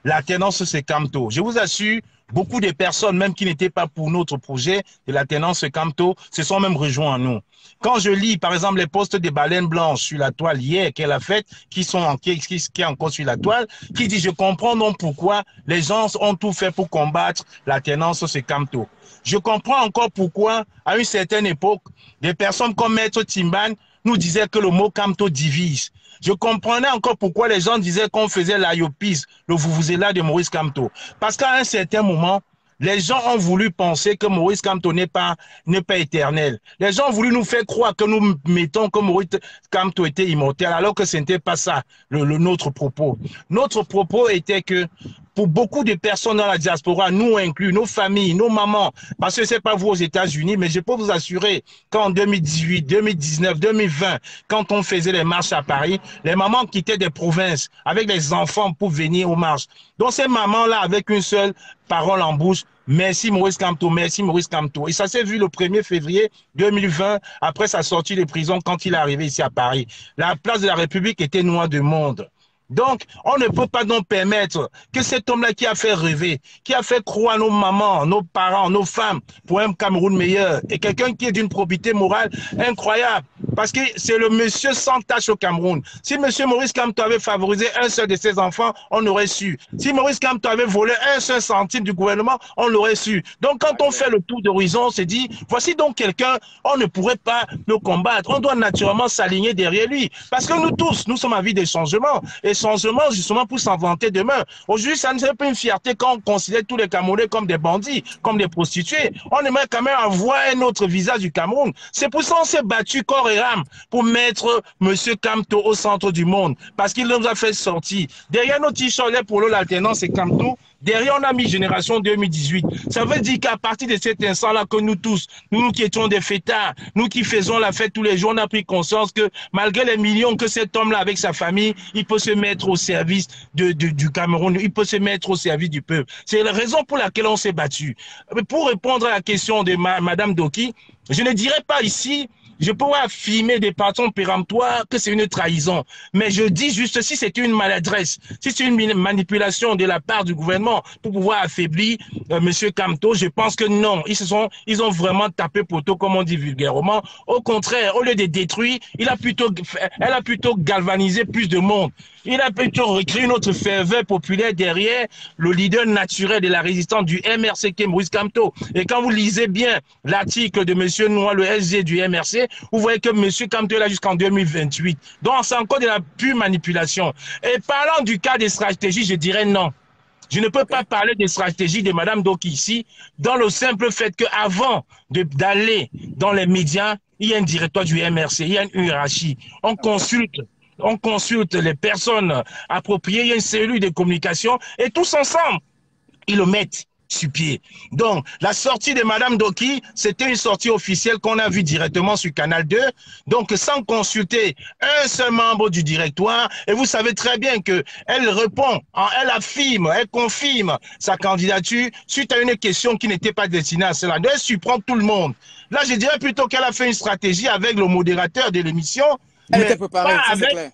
la tenance c'est Kamto. Je vous assure, beaucoup de personnes, même qui n'étaient pas pour notre projet de la tenance Kamto, se sont même rejoints à nous. Quand je lis, par exemple, les postes des baleines blanches sur la toile hier qu'elle a fait, qui est encore sur la toile, qui dit, je comprends donc pourquoi les gens ont tout fait pour combattre la tenance c'est Kamto. Je comprends encore pourquoi, à une certaine époque, des personnes comme Maître Timban nous disaient que le mot Kamto divise. Je comprenais encore pourquoi les gens disaient qu'on faisait l'ayopisme, le vuvuzela de Maurice Kamto. Parce qu'à un certain moment, les gens ont voulu penser que Maurice Kamto n'est pas éternel. Les gens ont voulu nous faire croire que nous mettons que Maurice Kamto était immortel, alors que ce n'était pas ça notre propos. Notre propos était que pour beaucoup de personnes dans la diaspora, nous inclus, nos familles, nos mamans, parce que c'est pas vous aux États-Unis, mais je peux vous assurer qu'en 2018, 2019, 2020, quand on faisait les marches à Paris, les mamans quittaient des provinces avec les enfants pour venir aux marches. Donc ces mamans-là, avec une seule parole en bouche, merci Maurice Kamto, merci Maurice Kamto. Et ça s'est vu le 1er février 2020, après sa sortie de prison, quand il est arrivé ici à Paris. La place de la République était noire de monde. Donc, on ne peut pas donc permettre que cet homme-là qui a fait rêver, qui a fait croire nos mamans, nos parents, nos femmes pour un Cameroun meilleur, et quelqu'un qui est d'une probité morale incroyable, parce que c'est le monsieur sans tâche au Cameroun. Si monsieur Maurice Kamto avait favorisé un seul de ses enfants, on aurait su. Si Maurice Kamto avait volé un seul centime du gouvernement, on l'aurait su. Donc, quand on fait le tour d'horizon, on se dit, voici donc quelqu'un, on ne pourrait pas le combattre. On doit naturellement s'aligner derrière lui. Parce que nous tous, nous sommes à vie des changements. Et changement justement pour s'en vanter demain. Aujourd'hui, ça ne serait pas une fierté quand on considère tous les Camerounais comme des bandits, comme des prostituées. On aimerait quand même avoir un autre visage du Cameroun. C'est pour ça qu'on s'est battu corps et âme pour mettre M. Kamto au centre du monde, parce qu'il nous a fait sortir. Derrière nos t-shirts, pour l'alternance et Kamto, derrière, on a mis Génération 2018. Ça veut dire qu'à partir de cet instant-là, que nous tous, nous qui étions des fêtards, nous qui faisons la fête tous les jours, on a pris conscience que malgré les millions que cet homme-là, avec sa famille, il peut se mettre au service du Cameroun, il peut se mettre au service du peuple. C'est la raison pour laquelle on s'est battu. Pour répondre à la question de Madame Doki, je ne dirais pas ici, je pourrais affirmer des patrons péremptoires que c'est une trahison. Mais je dis juste, si c'est une maladresse, si c'est une manipulation de la part du gouvernement pour pouvoir affaiblir M. Kamto, je pense que non. Ils ont vraiment tapé poteau, comme on dit vulgairement. Au contraire, au lieu de détruire, elle a plutôt galvanisé plus de monde. Il a plutôt recréé une autre ferveur populaire derrière le leader naturel de la résistance du MRC, qui est Maurice Kamto. Et quand vous lisez bien l'article de M. Noir, le SG du MRC, vous voyez que M. Kamto est là jusqu'en 2028. Donc, c'est encore de la pure manipulation. Et parlant du cas des stratégies, je dirais non. Je ne peux pas parler des stratégies de Mme Doki ici, dans le simple fait qu'avant d'aller dans les médias, il y a un directoire du MRC, il y a une hiérarchie. On consulte les personnes appropriées, il y a une cellule de communication, et tous ensemble, ils le mettent sur pied. Donc, la sortie de Mme Doki, c'était une sortie officielle qu'on a vue directement sur Canal 2, donc sans consulter un seul membre du directoire, et vous savez très bien qu'elle répond, elle affirme, elle confirme sa candidature suite à une question qui n'était pas destinée à cela. Elle surprend tout le monde. Là, je dirais plutôt qu'elle a fait une stratégie avec le modérateur de l'émission. Elle était préparée, ça c'est clair.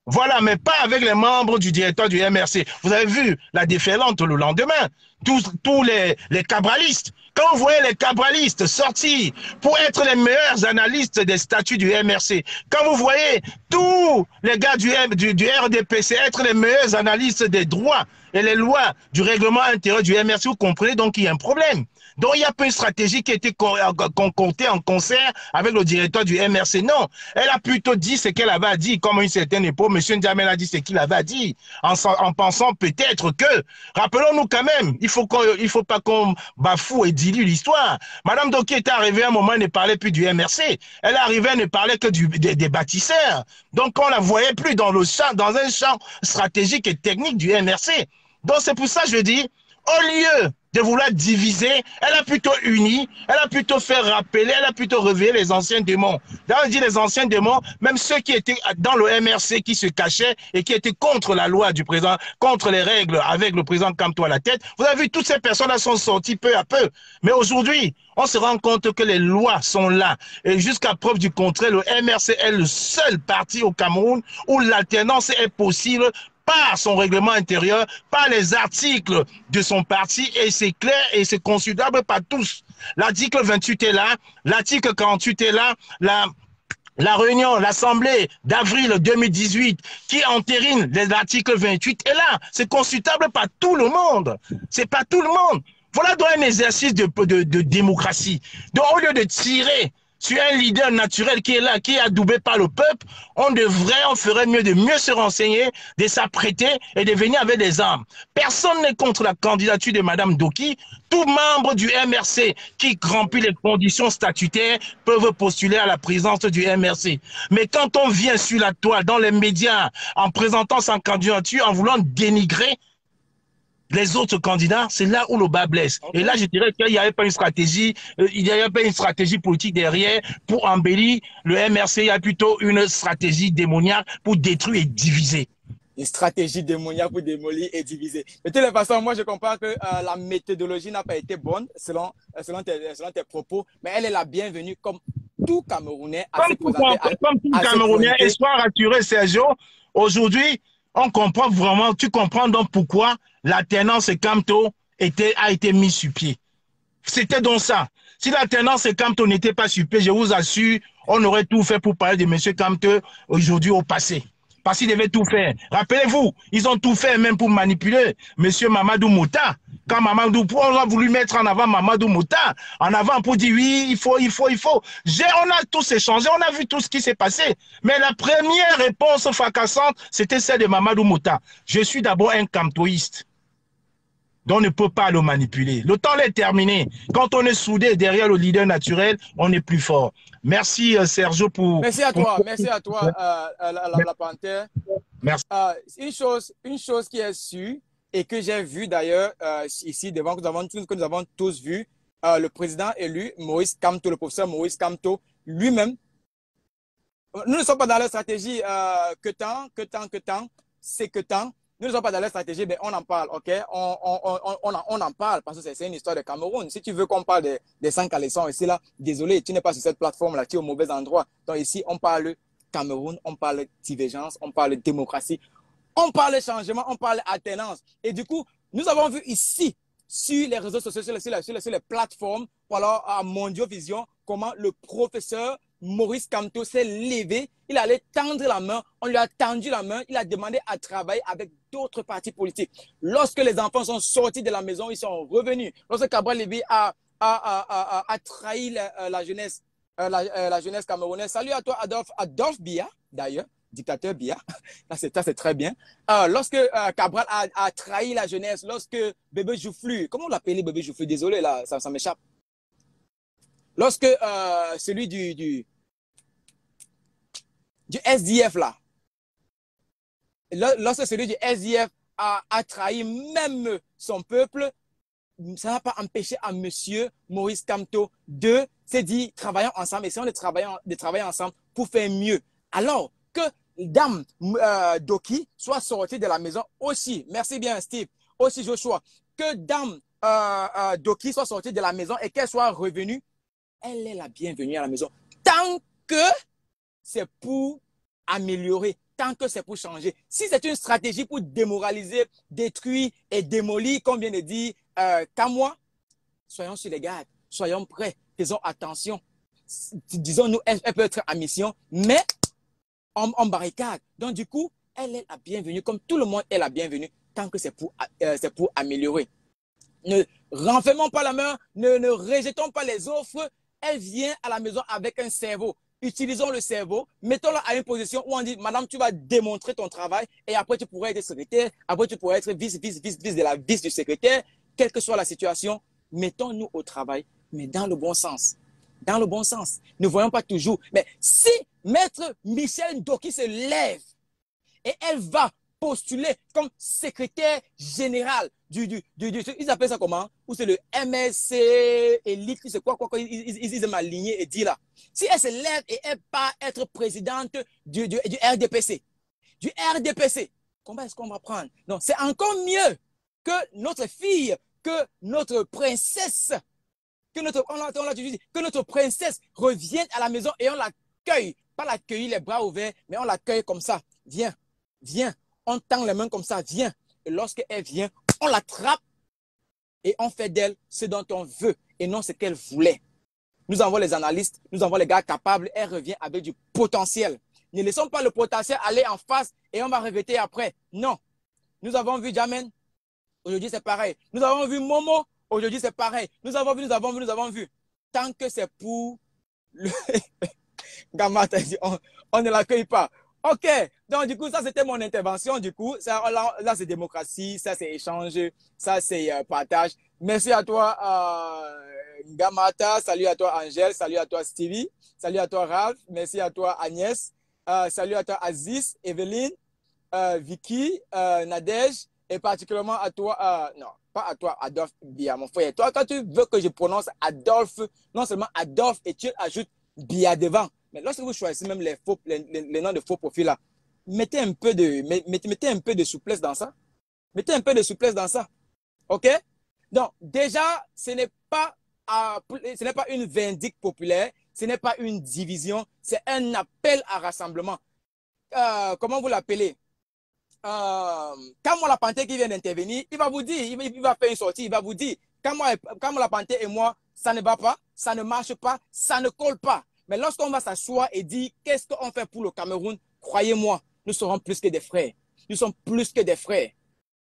Voilà, mais pas avec les membres du directoire du MRC. Vous avez vu la déferlante le lendemain. Tous les cabralistes Quand vous voyez les cabralistes sortir pour être les meilleurs analystes des statuts du MRC, quand vous voyez tous les gars du RDPC être les meilleurs analystes des droits et les lois du règlement intérieur du MRC, vous comprenez donc qu'il y a un problème. Donc, il n'y a pas une stratégie qui a été concoctée en concert avec le directeur du MRC. Non, elle a plutôt dit ce qu'elle avait dit, comme à une certaine époque, M. Ndiamel a dit ce qu'il avait dit, en pensant peut-être que, rappelons-nous quand même, il faut pas qu'on bafoue et dilue l'histoire. Madame Doki est arrivée à un moment, elle ne parlait plus du MRC. Elle est arrivée, elle ne parlait que des bâtisseurs. Donc, on ne la voyait plus dans un champ stratégique et technique du MRC. Donc, c'est pour ça que je dis, au lieu de vouloir diviser, elle a plutôt uni, elle a plutôt fait rappeler, elle a plutôt réveillé les anciens démons. Là, on dit les anciens démons, même ceux qui étaient dans le MRC, qui se cachaient et qui étaient contre la loi du président, contre les règles avec le président Kamto à la tête. Vous avez vu, toutes ces personnes-là sont sorties peu à peu. Mais aujourd'hui, on se rend compte que les lois sont là. Et jusqu'à preuve du contraire, le MRC est le seul parti au Cameroun où l'alternance est possible par son règlement intérieur, par les articles de son parti, et c'est clair et c'est consultable par tous. L'article 28 est là, l'article 48 est là, la réunion, l'Assemblée d'avril 2018 qui entérine l'article 28 est là. C'est consultable par tout le monde. C'est pas tout le monde. Voilà donc un exercice de démocratie. Donc au lieu de tirer sur un leader naturel qui est là, qui est adoubé par le peuple, on ferait mieux de mieux se renseigner, de s'apprêter et de venir avec des armes. Personne n'est contre la candidature de Madame Doki. Tout membre du MRC qui remplit les conditions statutaires peuvent postuler à la présidence du MRC. Mais quand on vient sur la toile, dans les médias, en présentant sa candidature, en voulant dénigrer les autres candidats, c'est là où le bas blesse. Okay. Et là, je dirais qu'il n'y avait pas une stratégie, il n'y avait pas une stratégie politique derrière pour embellir le MRC. Il y a plutôt une stratégie démoniaque pour détruire et diviser. Une stratégie démoniaque pour démolir et diviser. De toutes les façons, moi, je comprends que la méthodologie n'a pas été bonne selon tes propos, mais elle est la bienvenue comme tout Camerounais. Comme tout Camerounais, et sois rassuré, Sergio, aujourd'hui, on comprend vraiment, tu comprends donc pourquoi l'alternance Kamto a été mise sur pied. C'était donc ça. Si l'alternance Kamto n'était pas sur pied, je vous assure, on aurait tout fait pour parler de M. Kamto aujourd'hui au passé. Parce qu'ils devaient tout faire. Rappelez-vous, ils ont tout fait même pour manipuler M. Mamadou Mouta. Quand on a voulu mettre en avant Mamadou Mouta, en avant pour dire oui, il faut. On a tous échangé, on a vu tout ce qui s'est passé. Mais la première réponse fracassante, c'était celle de Mamadou Mouta. Je suis d'abord un kamtoïste. Donc on ne peut pas le manipuler. Le temps est terminé. Quand on est soudé derrière le leader naturel, on est plus fort. Merci Sergio pour... Merci à toi, la Panthère. Merci. Une chose qui est sûre et que j'ai vu d'ailleurs ici devant, que nous avons tous vu, le président élu, Maurice Kamto, le professeur Maurice Kamto, lui-même, nous ne sommes pas dans la stratégie que tant, c'est que tant. Nous ne sommes pas dans la stratégie, mais on en parle, ok? On en parle parce que c'est une histoire de Cameroun. Si tu veux qu'on parle des 5 caleçons ici, là, désolé, tu n'es pas sur cette plateforme-là, tu es au mauvais endroit. Donc ici, on parle Cameroun, on parle divergence, on parle démocratie, on parle changement, on parle alternance. Et du coup, nous avons vu ici, sur les réseaux sociaux, sur les plateformes, ou alors à Mondiovision, comment le professeur Maurice Kamto s'est levé, il allait tendre la main, on lui a tendu la main, il a demandé à travailler avec d'autres partis politiques. Lorsque les enfants sont sortis de la maison, ils sont revenus. Lorsque Cabral Lévy a trahi la jeunesse camerounaise. Salut à toi, Adolphe Biya, d'ailleurs, dictateur Biya. Ça, c'est très bien. Lorsque Cabral a trahi la jeunesse, lorsque Bébé Joufflu, comment on l'appelait Bébé Joufflu? Désolé, là, ça m'échappe. Lorsque celui du SDF, là, lorsque celui du SDF a trahi même son peuple, ça n'a pas empêché à monsieur Maurice Kamto de se dire travaillons ensemble, essayons de travailler ensemble pour faire mieux. Alors que Dame Doki soit sortie de la maison aussi, merci bien Steve, aussi Joshua, que Dame Doki soit sortie de la maison et qu'elle soit revenue, elle est la bienvenue à la maison. Tant que c'est pour améliorer, tant que c'est pour changer. Si c'est une stratégie pour démoraliser, détruire et démolir, comme vient de dire Kamwa, soyons sur les gardes, soyons prêts, faisons attention. Disons-nous, elle peut être en mission, mais en barricade. Donc, du coup, elle est la bienvenue, comme tout le monde est la bienvenue, tant que c'est pour améliorer. Ne renfermons pas la main, ne rejetons pas les offres. Elle vient à la maison avec un cerveau. Utilisons le cerveau, mettons-la à une position où on dit, madame, tu vas démontrer ton travail et après tu pourrais être secrétaire, après tu pourrais être vice de la vice du secrétaire, quelle que soit la situation, mettons-nous au travail, mais dans le bon sens. Dans le bon sens. Ne voyons pas toujours. Mais si Maître Michel Ndoki se lève et elle va postuler comme secrétaire général ils appellent ça comment? Ou c'est le MSC élite, c'est quoi, ils aiment aligner et dire là. Si elle se lève et elle part être présidente du RDPC, comment est-ce qu'on va prendre? Non, c'est encore mieux que notre fille, que notre princesse, que notre princesse revienne à la maison et on l'accueille. Pas l'accueillir les bras ouverts, mais on l'accueille comme ça. Viens, viens. On tend les mains comme ça, viens. Et lorsqu'elle vient, on l'attrape et on fait d'elle ce dont on veut et non ce qu'elle voulait. Nous avons les analystes, nous avons les gars capables, elle revient avec du potentiel. Ne laissons pas le potentiel aller en face et on va regretter après. Non. Nous avons vu Jamen, aujourd'hui c'est pareil. Nous avons vu Momo, aujourd'hui c'est pareil. Nous avons vu. Tant que c'est pour le Gamma, on ne l'accueille pas. Ok, donc du coup, ça c'était mon intervention. Du coup, ça, là c'est démocratie, ça c'est échange, ça c'est partage. Merci à toi, Gamata, salut à toi, Angèle, salut à toi, Stevie, salut à toi, Ralph, merci à toi, Agnès, salut à toi, Aziz, Evelyne, Vicky, Nadège, et particulièrement à toi, non, pas à toi, Adolphe Bia, mon frère. Toi, quand tu veux que je prononce Adolphe, non seulement Adolphe, et tu ajoutes Bia devant. Mais lorsque vous choisissez même les noms de faux profils là, mettez un peu de souplesse dans ça. Mettez un peu de souplesse dans ça. OK? Donc, déjà, ce n'est pas une vindicte populaire, ce n'est pas une division, c'est un appel à rassemblement. Comment vous l'appelez? Quand la Panthère qui vient d'intervenir, il va vous dire, il va faire une sortie, il va vous dire, quand la Panthère et moi, ça ne va pas, ça ne marche pas, ça ne colle pas. Mais lorsqu'on va s'asseoir et dire qu'est-ce qu'on fait pour le Cameroun, croyez-moi, nous serons plus que des frères. Nous sommes plus que des frères.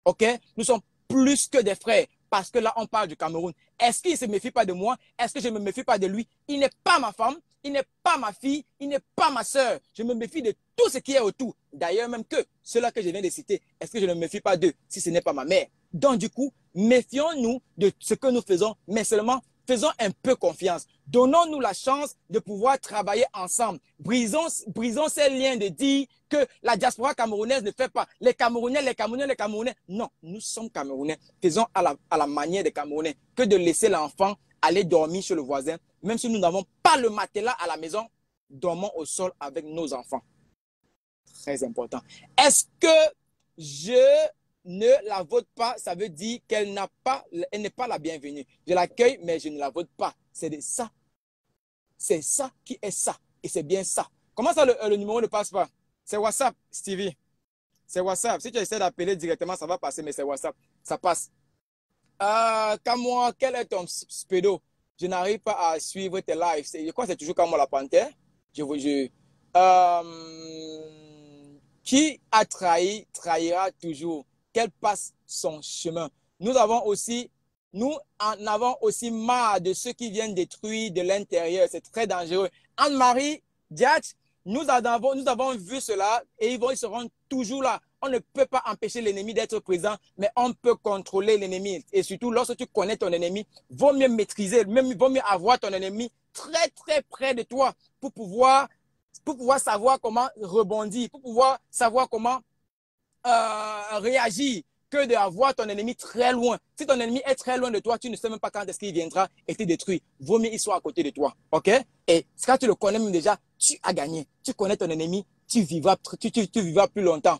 OK? Nous sommes plus que des frères. Parce que là, on parle du Cameroun. Est-ce qu'il ne se méfie pas de moi? Est-ce que je ne me méfie pas de lui? Il n'est pas ma femme, il n'est pas ma fille, il n'est pas ma soeur. Je me méfie de tout ce qui est autour. D'ailleurs, même que ceux-là que je viens de citer, est-ce que je ne me méfie pas d'eux si ce n'est pas ma mère? Donc, du coup, méfions-nous de ce que nous faisons, mais seulement faisons un peu confiance. Donnons-nous la chance de pouvoir travailler ensemble. Brisons ces liens de dire que la diaspora camerounaise ne fait pas. Les Camerounais. Non, nous sommes Camerounais. Faisons à la manière des Camerounais que de laisser l'enfant aller dormir chez le voisin. Même si nous n'avons pas le matelas à la maison, dormons au sol avec nos enfants. Très important. Est-ce que je ne la vote pas, ça veut dire qu'elle n'est pas la bienvenue. Je l'accueille, mais je ne la vote pas. C'est ça. C'est ça qui est ça. Et c'est bien ça. Comment ça, le numéro ne passe pas? C'est WhatsApp, Stevie. C'est WhatsApp. Si tu essaies d'appeler directement, ça va passer, mais c'est WhatsApp. Ça passe. Kamwa, quel est ton spédo? Je n'arrive pas à suivre tes lives. Je crois que c'est toujours Kamwa la Panthère. Qui a trahi, trahira toujours. Qu'elle passe son chemin. Nous en avons aussi marre de ceux qui viennent détruire de l'intérieur. C'est très dangereux. Anne-Marie, Diatch, nous avons vu cela et ils seront toujours là. On ne peut pas empêcher l'ennemi d'être présent, mais on peut contrôler l'ennemi. Et surtout, lorsque tu connais ton ennemi, vaut mieux maîtriser, vaut mieux avoir ton ennemi très, très près de toi pour pouvoir savoir comment rebondir, pour pouvoir savoir comment réagir, que d'avoir ton ennemi très loin. Si ton ennemi est très loin de toi, tu ne sais même pas quand est-ce qu'il viendra et te détruire. Vaut mieux qu'il soit à côté de toi. OK? Et quand tu le connais même déjà, tu as gagné. Tu connais ton ennemi, tu vivras plus longtemps.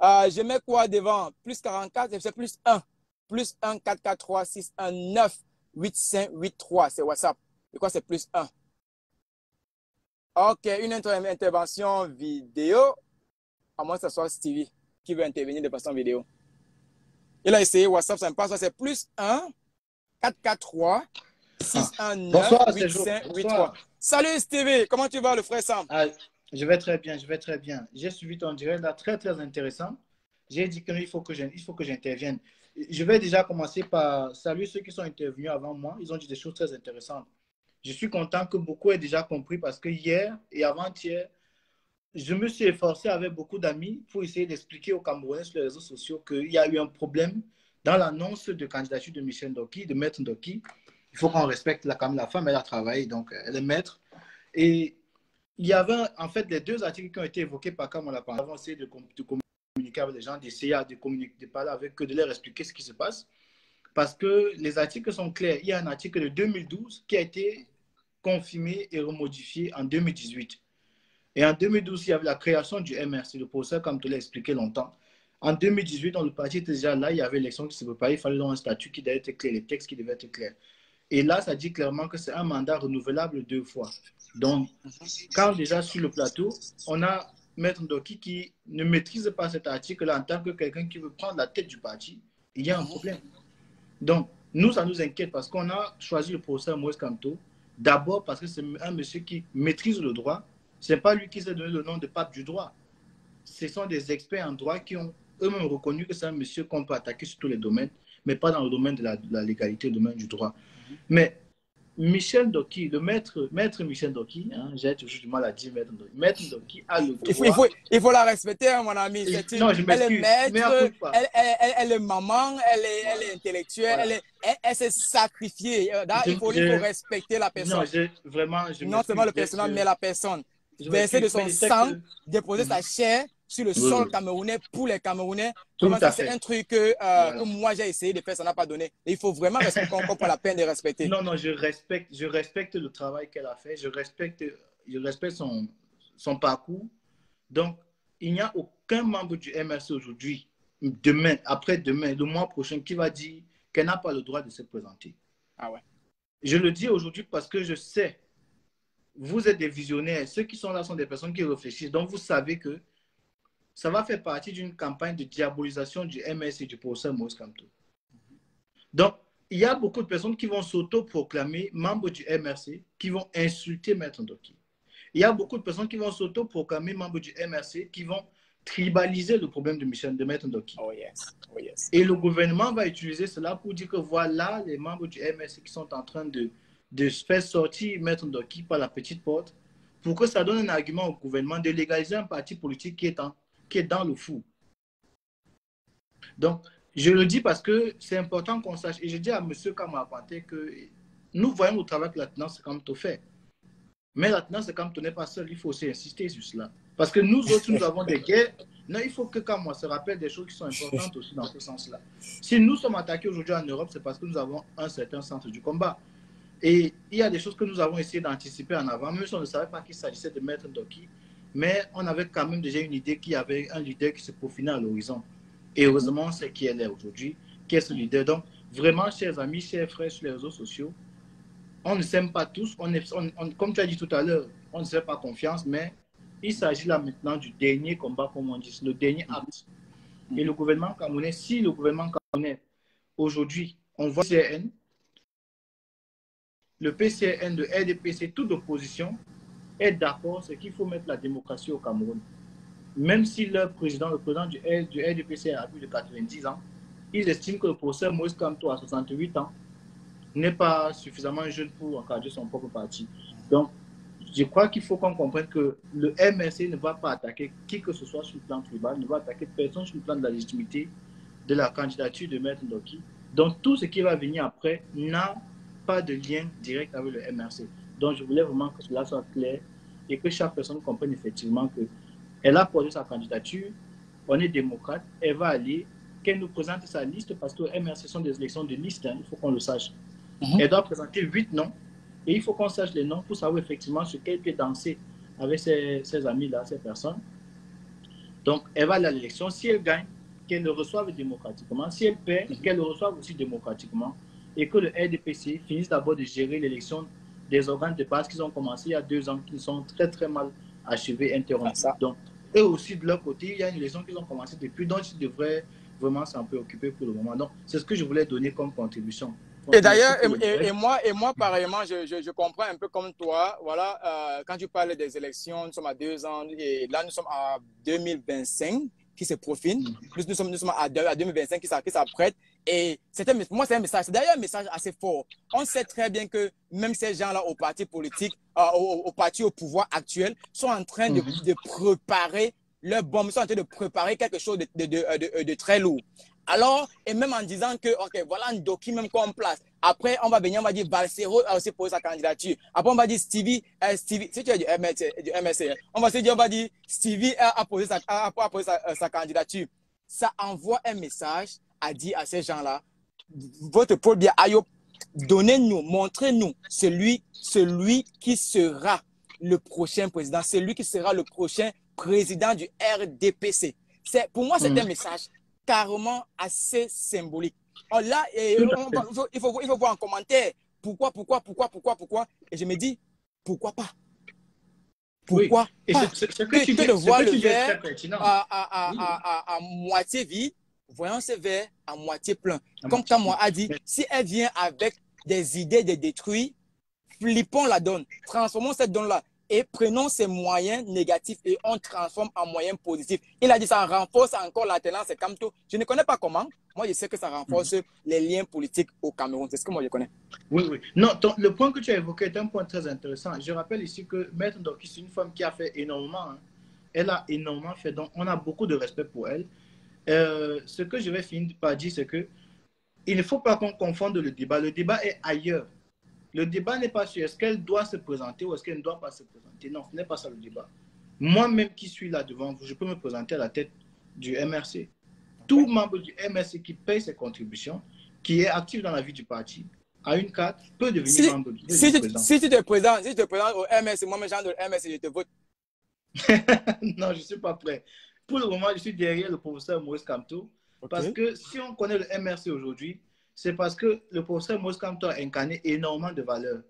Je mets quoi devant? Plus 44, c'est plus 1. Plus 1, 4, 4, 3, 6, 1, 9, 8, 5, 8, 3. C'est WhatsApp. Et quoi, c'est plus 1? OK, une intervention vidéo. À moins que ce soit Stevie qui veut intervenir de façon vidéo. Il a essayé WhatsApp, ça ne passe pas. C'est plus 1, 443 619 Bonsoir, c'est 8583. Salut Stevie, comment tu vas le frère Sam? Je vais très bien, je vais très bien. J'ai suivi ton direct là, très très intéressant. J'ai dit qu'il faut que j'intervienne. Je vais déjà commencer par saluer ceux qui sont intervenus avant moi. Ils ont dit des choses très intéressantes. Je suis content que beaucoup aient déjà compris parce que hier et avant-hier, je me suis efforcé avec beaucoup d'amis pour essayer d'expliquer aux Camerounais sur les réseaux sociaux qu'il y a eu un problème dans l'annonce de candidature de Michel Ndoki, de Maître Ndoki. Il faut qu'on respecte la femme, elle a travaillé, donc elle est maître. Et il y avait en fait les deux articles qui ont été évoqués par Kamala. Nous avons essayé de communiquer avec les gens, d'essayer de parler avec eux, de leur expliquer ce qui se passe. Parce que les articles sont clairs. Il y a un article de 2012 qui a été confirmé et remodifié en 2018. Et en 2012, il y avait la création du MRC, le procès, comme tu l'as expliqué longtemps. En 2018, dans le parti était déjà là, il y avait l'élection qui se préparait, il fallait donc un statut qui devait être clair, les textes qui devaient être clairs. Et là, ça dit clairement que c'est un mandat renouvelable 2 fois. Donc, quand déjà sur le plateau, on a Maître Ndoki qui ne maîtrise pas cet article-là en tant que quelqu'un qui veut prendre la tête du parti, il y a un problème. Donc, nous, ça nous inquiète parce qu'on a choisi le professeur Moïse Kamto, d'abord parce que c'est un monsieur qui maîtrise le droit. Ce n'est pas lui qui s'est donné le nom de pape du droit. Ce sont des experts en droit qui ont eux-mêmes reconnu que c'est un monsieur qu'on peut attaquer sur tous les domaines, mais pas dans le domaine de la légalité, le domaine du droit. Mais Michel Ndoki, le maître Michel Ndoki, hein, j'ai toujours du mal à dire maître Ndoki a le droit. Il faut la respecter, hein, mon ami. Elle est maître, elle est maman, elle est intellectuelle, elle s'est sacrifiée. Il faut respecter la personne. Non seulement le personnage, mais la personne. Verser de son sang, déposer sa chair sur le sol camerounais pour les Camerounais. C'est un truc que moi j'ai essayé de faire, ça n'a pas donné. Et il faut vraiment qu'on prenne la peine de respecter. Non, je respecte le travail qu'elle a fait, je respecte son parcours. Donc, il n'y a aucun membre du MRC aujourd'hui, demain, après-demain, le mois prochain, qui va dire qu'elle n'a pas le droit de se présenter. Ah ouais. Je le dis aujourd'hui parce que je sais, vous êtes des visionnaires, ceux qui sont là sont des personnes qui réfléchissent, donc vous savez que ça va faire partie d'une campagne de diabolisation du MRC et du professeur Moïse Kamto. Donc, il y a beaucoup de personnes qui vont s'auto-proclamer membres du MRC, qui vont insulter Maître Ndoki. Il y a beaucoup de personnes qui vont s'auto-proclamer membres du MRC, qui vont tribaliser le problème de Maître Ndoki. Oh yes. Oh yes. Et le gouvernement va utiliser cela pour dire que voilà les membres du MRC qui sont en train de faire sortir Maître Ndoki par la petite porte, pour que ça donne un argument au gouvernement de légaliser un parti politique qui est dans le fou. Donc, je le dis parce que c'est important qu'on sache, et je dis à M. Kamapante que nous voyons le travail que la tenance Kamto fait. Mais la tenance Kamto n'est pas seule, il faut aussi insister sur cela. Parce que nous autres, nous avons des guerres. Non, il faut que Kamwa se rappelle des choses qui sont importantes aussi dans ce sens-là. Si nous sommes attaqués aujourd'hui en Europe, c'est parce que nous avons un certain centre du combat. Et il y a des choses que nous avons essayé d'anticiper en avant, même si on ne savait pas qu'il s'agissait de Maître Ndoki, mais on avait quand même déjà une idée qu'il y avait un leader qui se profilait à l'horizon. Et heureusement, c'est qui elle est aujourd'hui, qui est ce leader. Donc, vraiment, chers amis, chers frères sur les réseaux sociaux, on ne s'aime pas tous. Comme tu as dit tout à l'heure, on ne se fait pas confiance, mais il s'agit là maintenant du dernier combat, comme on dit, le dernier acte. Et le gouvernement camerounais, si le gouvernement camerounais, aujourd'hui, on voit le PCN de RDPC, toute opposition, est d'accord, c'est qu'il faut mettre la démocratie au Cameroun. Même si le président du RDPC a plus de 90 ans, ils estiment que le professeur Moïse Kamto, à 68 ans, n'est pas suffisamment jeune pour encadrer son propre parti. Donc, je crois qu'il faut qu'on comprenne que le MRC ne va pas attaquer qui que ce soit sur le plan tribal, ne va attaquer personne sur le plan de la légitimité de la candidature de Maître Ndoki. Donc, tout ce qui va venir après n'a pas de lien direct avec le MRC. Donc, je voulais vraiment que cela soit clair et que chaque personne comprenne effectivement qu'elle a posé sa candidature, on est démocrate, elle va aller, qu'elle nous présente sa liste parce que le MRC sont des élections de liste, hein, il faut qu'on le sache. Elle doit présenter 8 noms et il faut qu'on sache les noms pour savoir effectivement sur quel pied danser avec ses amis-là, ces personnes. Donc, elle va aller à l'élection. Si elle gagne, qu'elle le reçoive démocratiquement. Si elle perd, qu'elle le reçoive aussi démocratiquement. Et que le RDPC finisse d'abord de gérer l'élection des organes de base qu'ils ont commencé il y a 2 ans, qui sont très très mal achevés, interrompus. Donc, eux aussi, de leur côté, il y a une élection qu'ils ont commencé depuis, donc ils devraient vraiment s'en préoccuper pour le moment. Donc, c'est ce que je voulais donner comme contribution. Et d'ailleurs, et moi, pareillement, je comprends un peu comme toi. Voilà, quand tu parles des élections, nous sommes à 2 ans et là, nous sommes à 2025 qui se profile. Nous sommes à 2025 qui s'apprête. Et pour moi, c'est un message. C'est d'ailleurs un message assez fort. On sait très bien que même ces gens-là au parti politique, au parti au pouvoir actuel, sont en train de préparer leur bombe, ils sont en train de préparer quelque chose de très lourd. Alors, et même en disant que, OK, voilà un document qu'on place. Après, on va venir, on va dire, Balsero a aussi posé sa candidature. Après, on va dire Stevie, si tu es du MSC, on va se dire, on va dire, Stevie a posé sa candidature. Ça envoie un message à dire à ces gens-là, votre Paul Biya Ayop, donnez-nous, montrez-nous celui qui sera le prochain président, celui qui sera le prochain président du RDPC. Pour moi, c'est un message carrément assez symbolique. Là, il faut voir en commentaire pourquoi. Et je me dis, pourquoi pas? Pourquoi pas? Que de voir le verre à moitié vide, voyons ce verre à moitié plein. Comme Kamwa a dit, si elle vient avec des idées de détruire, flippons la donne, transformons cette donne-là et prenons ces moyens négatifs et on transforme en moyens positifs. Il a dit ça renforce encore l'alternance et Kamto. Je ne connais pas comment. Moi, je sais que ça renforce les liens politiques au Cameroun. C'est ce que moi, je connais. Oui. Non, le point que tu as évoqué est un point très intéressant. Je rappelle ici que Maître Ndoki, c'est une femme qui a fait énormément. Hein. Elle a énormément fait. Donc, on a beaucoup de respect pour elle. Ce que je vais finir par dire, c'est que il ne faut pas qu'on confonde le débat. Le débat est ailleurs. Le débat n'est pas sur est-ce qu'elle doit se présenter ou est-ce qu'elle ne doit pas se présenter. Non, ce n'est pas ça le débat. Moi-même qui suis là devant vous, je peux me présenter à la tête du MRC. Tout membre du MRC qui paye ses contributions, qui est actif dans la vie du parti, a une carte, peut devenir membre du si tu te présentes au MRC, moi, mes gens de MRC, je te vote. Non, je ne suis pas prêt. Pour le moment, je suis derrière le professeur Maurice Kamto. Parce que si on connaît le MRC aujourd'hui, c'est parce que le professeur Maurice Kamto a incarné énormément de valeurs.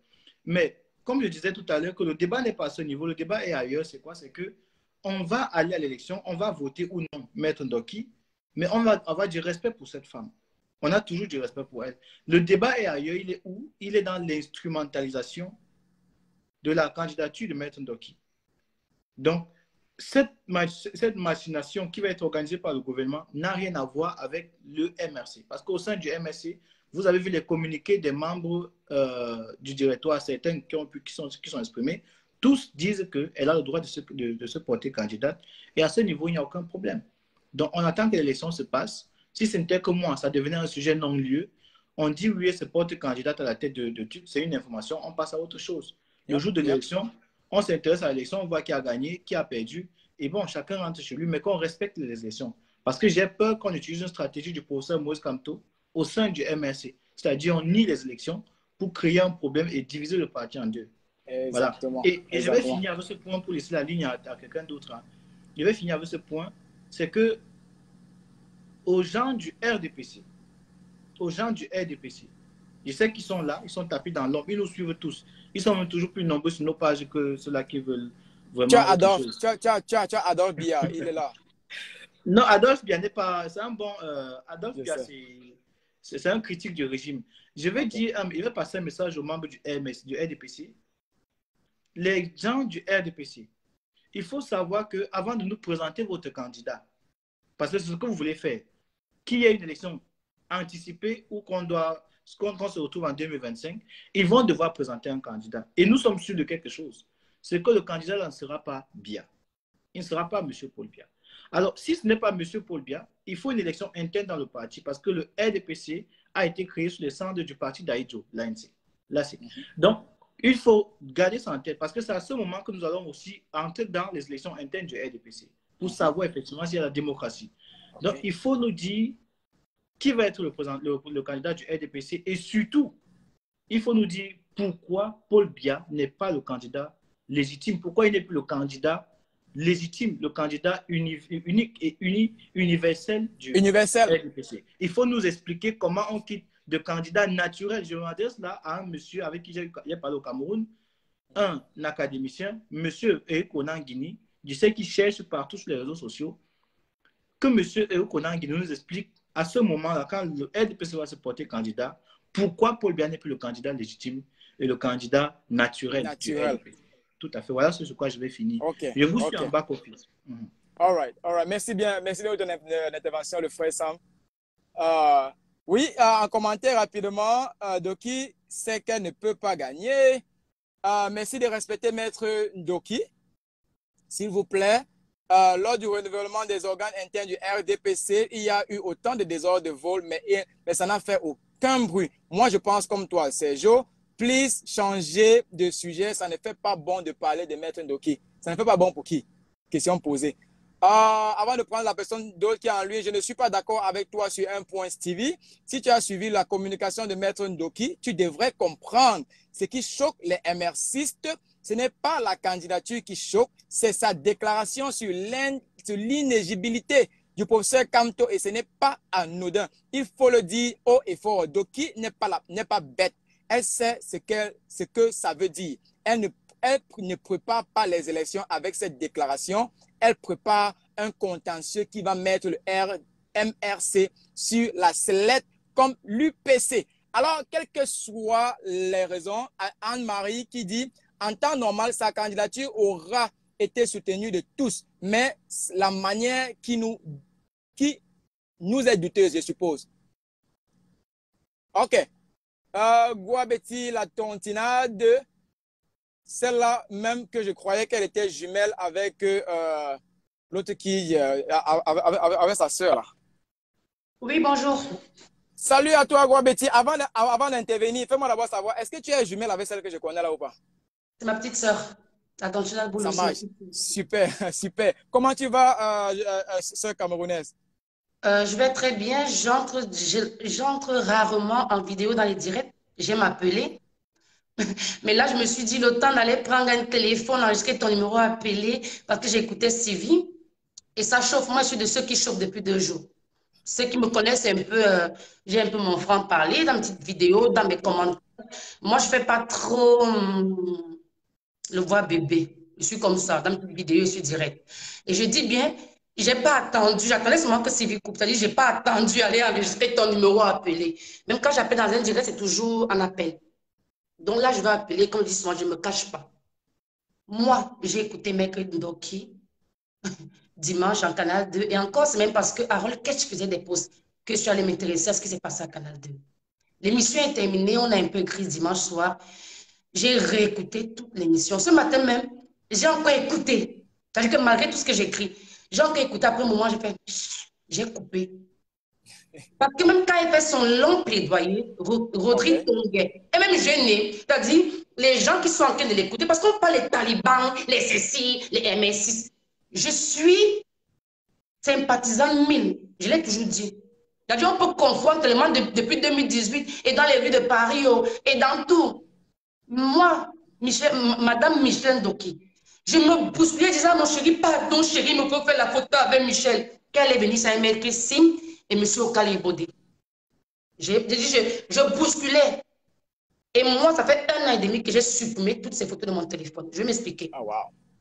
Mais comme je disais tout à l'heure, que le débat n'est pas à ce niveau, le débat est ailleurs. C'est quoi? C'est qu'on va aller à l'élection, on va voter ou non Maître Ndoki, mais on va avoir du respect pour cette femme. On a toujours du respect pour elle. Le débat est ailleurs. Il est où? Il est dans l'instrumentalisation de la candidature de Maître Ndoki. Donc, cette machination qui va être organisée par le gouvernement n'a rien à voir avec le MRC. Parce qu'au sein du MRC, vous avez vu les communiqués des membres du directoire, certains qui sont exprimés, tous disent qu'elle a le droit de se porter candidate. Et à ce niveau, il n'y a aucun problème. Donc, on attend que l'élection se passe. Si ce n'était que moi, ça devenait un sujet non-lieu. On dit oui, elle se porte candidate à la tête de truc. C'est une information, on passe à autre chose. Le jour de l'élection, on s'intéresse à l'élection, on voit qui a gagné, qui a perdu. Et bon, chacun rentre chez lui, mais qu'on respecte les élections. Parce que j'ai peur qu'on utilise une stratégie du professeur Maurice Kamto au sein du MRC. C'est-à-dire, on nie les élections pour créer un problème et diviser le parti en deux. Exactement. Voilà. Et je vais finir avec ce point pour laisser la ligne à quelqu'un d'autre. Hein. Je vais finir avec ce point. C'est que aux gens du RDPC, je sais qu'ils sont là, ils sont tapés dans l'ombre, ils nous suivent tous. Ils sont même toujours plus nombreux sur nos pages que ceux-là qui veulent vraiment. Tu as Adolphe Biya, il est là. Non, Adolphe Biya n'est pas. C'est un bon. Adolphe Biya, c'est un critique du régime. Je vais dire, il va passer un message aux membres du RDPC. Les gens du RDPC, il faut savoir qu'avant de nous présenter votre candidat, parce que c'est ce que vous voulez faire, qu'il y ait une élection anticipée ou qu'on se retrouve en 2025, ils vont devoir présenter un candidat. Et nous sommes sûrs de quelque chose. C'est que le candidat ne sera pas Biya. Il ne sera pas M. Paul Biya. Alors, si ce n'est pas M. Paul Biya, il faut une élection interne dans le parti parce que le RDPC a été créé sous les cendres du parti d'Aïdjo, l'ANC. Donc, il faut garder ça en tête parce que c'est à ce moment que nous allons aussi entrer dans les élections internes du RDPC pour savoir effectivement s'il y a la démocratie. Donc, il faut nous dire qui va être le candidat du RDPC et surtout, il faut nous dire pourquoi Paul Biya n'est pas le candidat légitime, pourquoi il n'est plus le candidat légitime, le candidat unique et universel du RDPC. Il faut nous expliquer comment on quitte de candidat naturel. Je m'adresse là à un monsieur avec qui j'ai parlé au Cameroun, un académicien, monsieur Ekonan Guini, je sais qu'il cherche partout sur les réseaux sociaux, que monsieur Ekonan Guini nous explique à ce moment-là, quand le RDPC va se porter candidat, Pourquoi Paul Biya n'est plus le candidat légitime et le candidat naturel? Tout à fait. Voilà sur quoi je vais finir. Je vous suis en back office. All right. Merci bien de ton intervention, le frère Sam. Oui, en commentaire rapidement, Doki sait qu'elle ne peut pas gagner. Merci de respecter Maître Doki, s'il vous plaît. Lors du renouvellement des organes internes du RDPC, il y a eu autant de désordres de vol, mais ça n'a fait aucun bruit. Moi, je pense comme toi, Sergio, please changer de sujet. Ça ne fait pas bon de parler de Maître Doki. Ça ne fait pas bon pour qui? Question posée. Avant de prendre la personne d'autre qui est en lui, je ne suis pas d'accord avec toi sur un point, Stevie. Si tu as suivi la communication de Maître Ndoki, tu devrais comprendre ce qui choque les MRCistes. Ce n'est pas la candidature qui choque, c'est sa déclaration sur l'inéligibilité du professeur Kamto et ce n'est pas anodin. Il faut le dire haut et fort. Doki n'est pas bête. Elle sait ce que ça veut dire. Elle ne prépare pas les élections avec cette déclaration. Elle prépare un contentieux qui va mettre le MRC sur la sellette comme l'UPC. Alors, quelles que soient les raisons, Anne-Marie qui dit en temps normal, sa candidature aura été soutenue de tous, mais la manière qui nous est douteuse, je suppose. OK. Guabeti, la tontinade, celle-là même que je croyais qu'elle était jumelle avec l'autre qui, avec sa sœur. Là. Oui, bonjour. Salut à toi, Guabeti. Avant d'intervenir, fais-moi d'abord savoir, est-ce que tu es jumelle avec celle que je connais là ou pas? C'est ma petite sœur. Attends, tu l'as boule. Ça marche. Super, super. Comment tu vas, sœur camerounaise? Je vais très bien. J'entre rarement en vidéo dans les directs. J'aime appeler. Mais là, je me suis dit, le temps d'aller prendre un téléphone, enregistrer ton numéro appelé, parce que j'écoutais Sylvie. Et ça chauffe. Moi, je suis de ceux qui chauffent depuis 2 jours. Ceux qui me connaissent un peu, j'ai un peu mon franc-parler dans mes petites vidéos, dans mes commentaires. Moi, je ne fais pas trop le voix bébé. Je suis comme ça. Dans mes petites vidéos, je suis direct. Et je dis bien, je n'ai pas attendu. J'attendais seulement que Sylvie coupe. C'est-à-dire, je n'ai pas attendu aller enregistrer ton numéro appelé. Même quand j'appelle dans un direct, c'est toujours un appel. Donc là, je vais appeler, comme je dis souvent, je ne me cache pas. Moi, j'ai écouté Maître Ndoki dimanche en Canal 2. Et encore, c'est même parce que Harold Ketch faisait des posts que je suis allée m'intéresser à ce qui s'est passé à Canal 2. L'émission est terminée, on a un peu écrit dimanche soir. J'ai réécouté toute l'émission. Ce matin même, j'ai encore écouté. C'est-à-dire que malgré tout ce que j'écris, j'ai encore écouté. Après un moment, j'ai coupé. Parce que même quand il fait son long plaidoyer, Rodrigue Tonguet, et même gêné, c'est-à-dire les gens qui sont en train de l'écouter, parce qu'on parle des talibans, les CC, les MS6. Je suis sympathisant 1000, je l'ai toujours dit. C'est-à-dire on peut confondre tellement depuis 2018 et dans les rues de Paris et dans tout. Moi, Madame Michel Ndoki, je me bousculais disant mon chéri, pardon chéri, il me faut faire la photo avec Michel. Quand elle est venue, ça m'a écrit Sim et M. Okali Bodé. Je bousculais. Et moi, ça fait 1 an et demi que j'ai supprimé toutes ces photos de mon téléphone. Je vais m'expliquer. Ah, wow.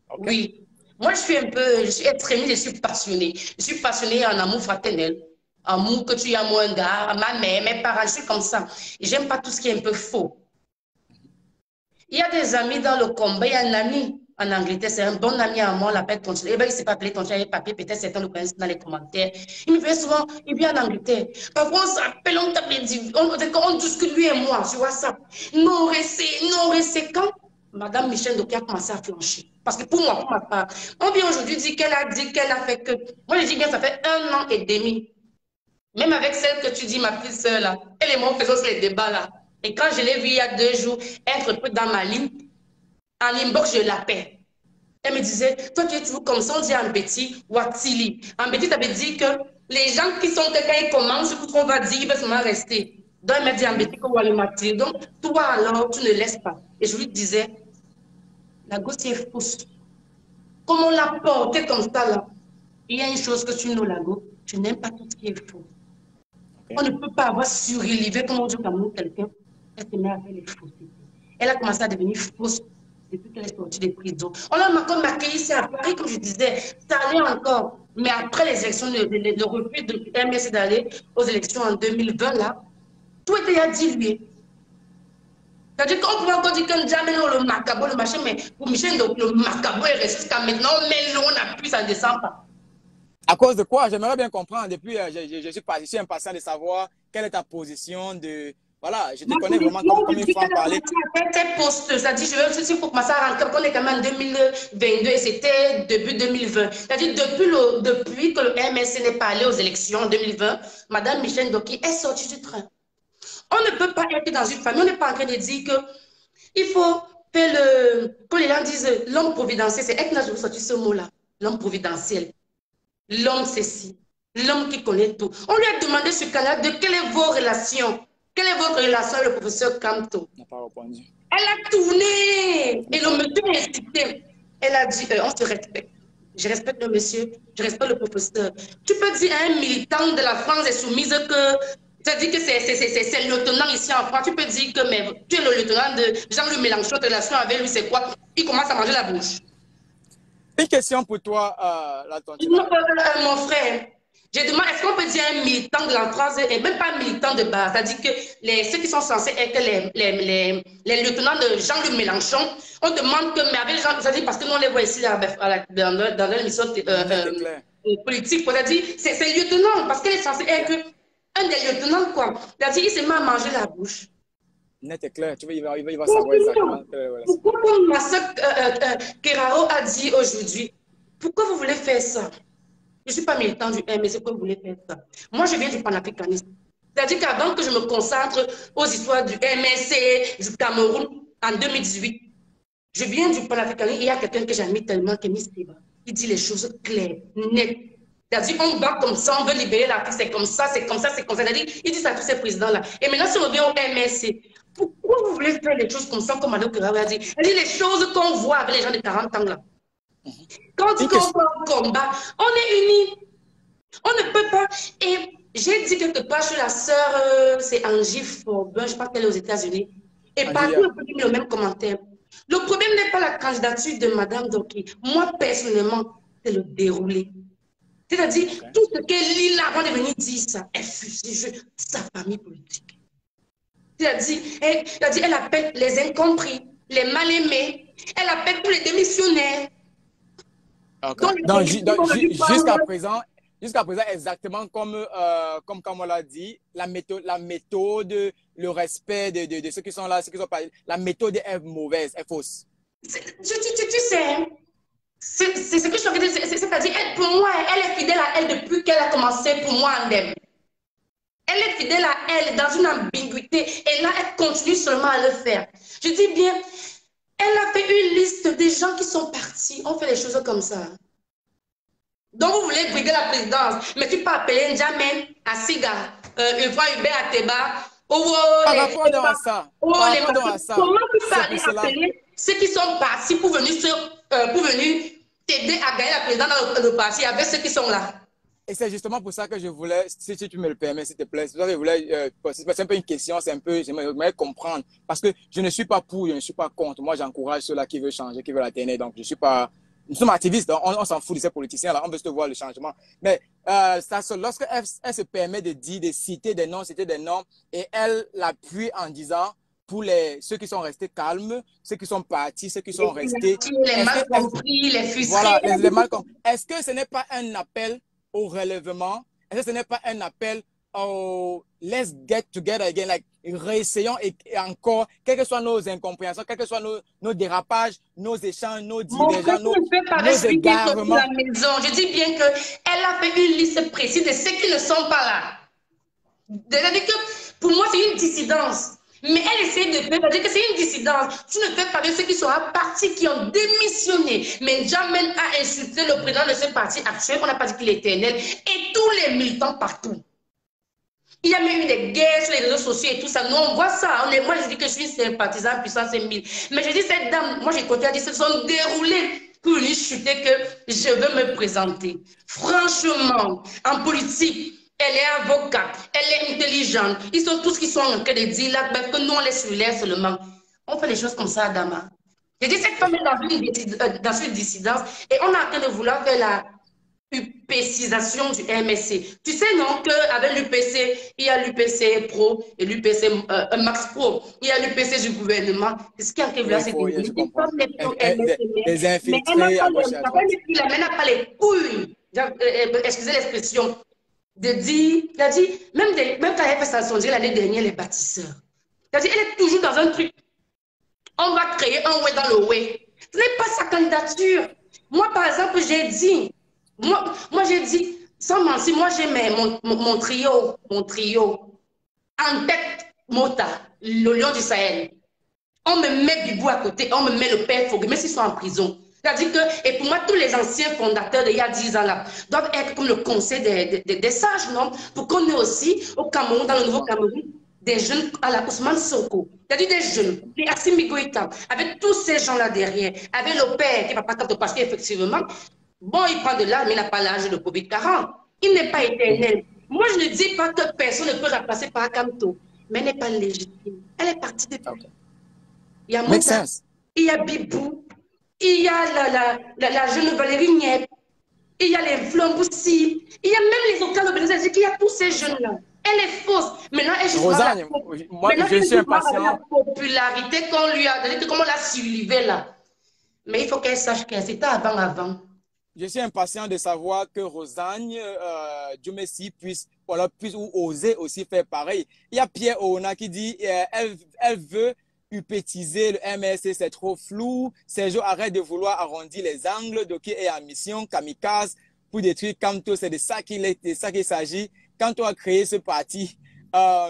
Okay. Oui. Moi, je suis extrémiste, je suis passionnée. Je suis passionnée en amour fraternel. Amour que tu as moi, un gars, ma mère, mes parents, je suis comme ça. Et j'aime pas tout ce qui est un peu faux. Il y a des amis dans le combat. Il y a un ami en Angleterre, c'est un bon ami à moi, on l'appelle Tonchia. Eh bien, il ne s'est pas appelé Tonchia avec papier, peut-être certains le connaissent dans les commentaires. Il me fait souvent, il vient en Angleterre. Parfois, on s'appelle, on tape, on discute lui et moi sur WhatsApp. Non, c'est quand Madame Michel Ndoki a commencé à flancher. Parce que pour moi, pour ma part, on vient aujourd'hui dire qu'elle a fait que. Moi, je dis bien, ça fait 1 an et demi. Même avec celle que tu dis, ma petite soeur là, elle et moi faisons les débats là. Et quand je l'ai vue il y a 2 jours, être peu dans ma ligne, en inbox, je l'appelle. Elle me disait, toi tu es toujours comme ça, on dit Ambeti ou Atili. Ambeti, ça veut dire que les gens qui sont quand ils commencent, ce qu'on va dire, ils vont seulement rester. Donc elle m'a dit Ambeti qu'on va le mater. Donc toi alors, tu ne laisses pas. Et je lui disais, la gauche est fausse. Comme on l'a porté comme ça là, il y a une chose que tu nous la go, tu n'aimes pas tout ce qui est faux. Okay. On ne peut pas avoir surélevé comme on dit comme quelqu'un. Elle se met à faire les faussetés. Elle a commencé à devenir fausse depuis qu'elle est sortie des prisons. On l'a encore maquillée ici à Paris, comme je disais, ça allait encore. Mais après les élections, le refus de MSC d'aller aux élections en 2020, là, Tout était à diluer. C'est-à-dire qu'on pouvait encore dire que jamais le macabo, le machin, mais pour Michel, donc, le macabo est resté jusqu'à maintenant, mais l'on n'a plus, ça ne descend pas. À cause de quoi? J'aimerais bien comprendre. Depuis, je suis impatient de savoir quelle est ta position de... Voilà, je te connais vraiment comme il faut en parler. Tes postes, c'est-à-dire, je veux pour commencer à rentrer, on est quand même en 2022 et c'était début 2020. C'est-à-dire, depuis que le MSC n'est pas allé aux élections en 2020, Madame Michel Ndoki est sortie du train. On ne peut pas être dans une famille, on n'est pas en train de dire qu'il faut faire quand les gens disent l'homme providentiel, c'est Ekna, je vous sorti ce mot-là, l'homme providentiel. L'homme ceci, l'homme qui connaît tout. On lui a demandé sur Canal de quelle est vos relations. Quelle est votre relation avec le professeur Kamto? Elle n'a pas répondu. Elle a tourné et le monsieur a insisté. Elle a dit, on se respecte. Je respecte le monsieur, je respecte le professeur. Tu peux dire à un militant de la France insoumise que, c'est-à-dire que c'est le lieutenant ici en France, tu peux dire que mais, tu es le lieutenant de Jean-Luc Mélenchon, ta relation avec lui, c'est quoi? Il commence à manger la bouche. Une question pour toi, mon frère. Je demande, est-ce qu'on peut dire un militant de la France et même pas un militant de base? C'est-à-dire que ceux qui sont censés être les lieutenants de Jean-Luc Mélenchon, on demande que, mais avec Jean, c'est-à-dire parce que nous on les voit ici dans l'émission politique, c'est-à-dire c'est lieutenant, parce qu'il est censé être un des lieutenants, quoi. C'est-à-dire il se met à manger la bouche. Net et clair, tu vois, il va savoir exactement. Pourquoi ma soeur Keraro a dit aujourd'hui, pourquoi vous voulez faire ça? Je ne suis pas militant du MSC, pourquoi vous voulez faire ça? Moi, je viens du panafricanisme. C'est-à-dire qu'avant que je me concentre aux histoires du MSC, du Cameroun, en 2018, je viens du panafricanisme. Il y a quelqu'un que j'admire tellement, qui est Miss Teba. Il dit les choses claires, nettes. C'est-à-dire qu'on va comme ça, on veut libérer l'Afrique, c'est comme ça, c'est comme ça, c'est comme ça. C'est-à-dire, il dit ça à tous ces présidents-là. Et maintenant, si on revient au MSC, pourquoi vous voulez faire les choses comme ça, comme Mme Kerao a dit? Elle dit les choses qu'on voit avec les gens de 40 ans là. Quand on va au combat, on est unis. On ne peut pas. Et j'ai dit quelque part, je suis la sœur, c'est Angie Forbin, je pense qu'elle est aux États-Unis. Et partout, on peut dire le même commentaire. Le problème n'est pas la candidature de Mme Doki. Moi, personnellement, c'est le déroulé. C'est-à-dire, tout ce que Lila, avant de venir dire ça, elle fusille sa famille politique. C'est-à-dire, elle appelle les incompris, les mal-aimés, elle appelle tous les démissionnaires. Okay. Donc, jusqu'à présent, exactement comme on l'a dit, la méthode, le respect de ceux qui sont là, ceux qui sont pas, la méthode est mauvaise, est fausse. Tu sais, c'est ce que je veux dire, c'est-à-dire, pour moi, elle est fidèle à elle depuis qu'elle a commencé pour moi en elle. Elle est fidèle à elle dans une ambiguïté et là, elle continue seulement à le faire. Je dis bien, elle a fait une liste des gens qui sont partis. On fait les choses comme ça. Donc, vous voulez briguer la présidence, mais tu peux appeler N'Djamène à Siga, Hubert Ateba, par rapport à ça. Comment tu peux appeler ceux qui sont partis pour venir t'aider à gagner la présidence dans le parti avec ceux qui sont là? Et c'est justement pour ça que je voulais, si tu me le permets, s'il te plaît, c'est un peu une question, j'aimerais comprendre. Parce que je ne suis pas pour, je ne suis pas contre. Moi, j'encourage ceux-là qui veulent changer, qui veulent atteindre. Donc, je suis pas... Nous sommes activistes, on s'en fout de ces politiciens-là, on veut juste voir le changement. Mais lorsque elle se permet de dire, de citer des noms, et elle l'appuie en disant, pour ceux qui sont restés calmes, ceux qui sont partis, ceux qui sont restés... Les mal compris, les frustrés. Voilà, les mal compris. Est-ce que ce n'est pas un appel au relèvement? Est-ce que ce n'est pas un appel au let's get together again, like, réessayons et encore, quelles que soient nos incompréhensions, quels que soient nos dérapages, nos échanges, nos divergences, nos égarements. Je dis bien qu'elle a fait une liste précise de ceux qui ne sont pas là. C'est-à-dire que pour moi, c'est une dissidence. Mais elle essaie de faire, c'est-à-dire que c'est une dissidence. Tu ne fais pas de ceux qui sont à parti, qui ont démissionné. Mais N'Djamène a insulté le président de ce parti actuel, on n'a pas dit qu'il est éternel, et tous les militants partout. Il y a même eu des guerres sur les réseaux sociaux et tout ça. Nous, on voit ça. Moi, je dis que je suis sympathisant puissance 1000. Mais je dis, cette dame, moi, j'ai continué à dire, se sont déroulés pour lui chuter que je veux me présenter. Franchement, en politique, elle est avocate, elle est intelligente. Ils sont tous qui sont en train de dire là, que nous, on laisse sur l'air seulement. On fait les choses comme ça, Adama. Je dis, cette femme est dans une dissidence et on est en train de vouloir faire UPCisation du MSC. Tu sais, non, qu'avec l'UPC, il y a l'UPC Pro et l'UPC Max Pro. Il y a l'UPC du gouvernement. C'est ce qui arrive là, c'est Oui, je comprends. Les mais infiltrés à gauche et à droite. elle n'a pas les couilles, excusez l'expression, de dire, il a dit, même quand elle fait sa songerie l'année dernière, les bâtisseurs, il a dit, elle est toujours dans un truc. On va créer un way dans le way. Ce n'est pas sa candidature. Moi, par exemple, j'ai dit, moi j'ai dit, sans mentir, moi j'ai mon trio, en tête, Mota, le lion du Sahel. On me met Bibou à côté, on me met le père Fogg, même s'ils sont en prison. C'est-à-dire que, et pour moi, tous les anciens fondateurs d'il y a 10 ans là, doivent être comme le conseil des sages, non? Pour qu'on ait aussi, au Cameroun, dans le Nouveau Cameroun, des jeunes à la Ousmane Sonko. C'est-à-dire des jeunes, des Assimi Goïta, avec tous ces gens-là derrière, avec le père qui va pas capter parce qu'effectivement, bon, il prend de l'âge, mais il n'a pas l'âge de Covid 40. Il n'est pas éternel. Moi, je ne dis pas que personne ne peut remplacer par Akamto, mais elle n'est pas légitime. Elle est partie depuis. Okay. Il y a Moussa, il y a Bibou, il y a la jeune Valérie Niep, il y a les Flamboussi, il y a même les Ocas Lobélisés, il y a tous ces jeunes-là. Elle est fausse. Maintenant, elle Rosanne, moi, je suis impatient. La popularité qu'on lui a donnée, comment on l'a suivi là. Mais il faut qu'elle sache qu'elle c'était avant. Je suis impatient de savoir que Rosanne, Dieu merci, puisse ou oser aussi faire pareil. Il y a Pierre Oona qui dit elle veut upétiser le MSC, c'est trop flou. Sergio arrête de vouloir arrondir les angles. Doki est en mission, kamikaze, pour détruire Kamto. C'est de ça qu'il s'agit. Quand on a créé ce parti,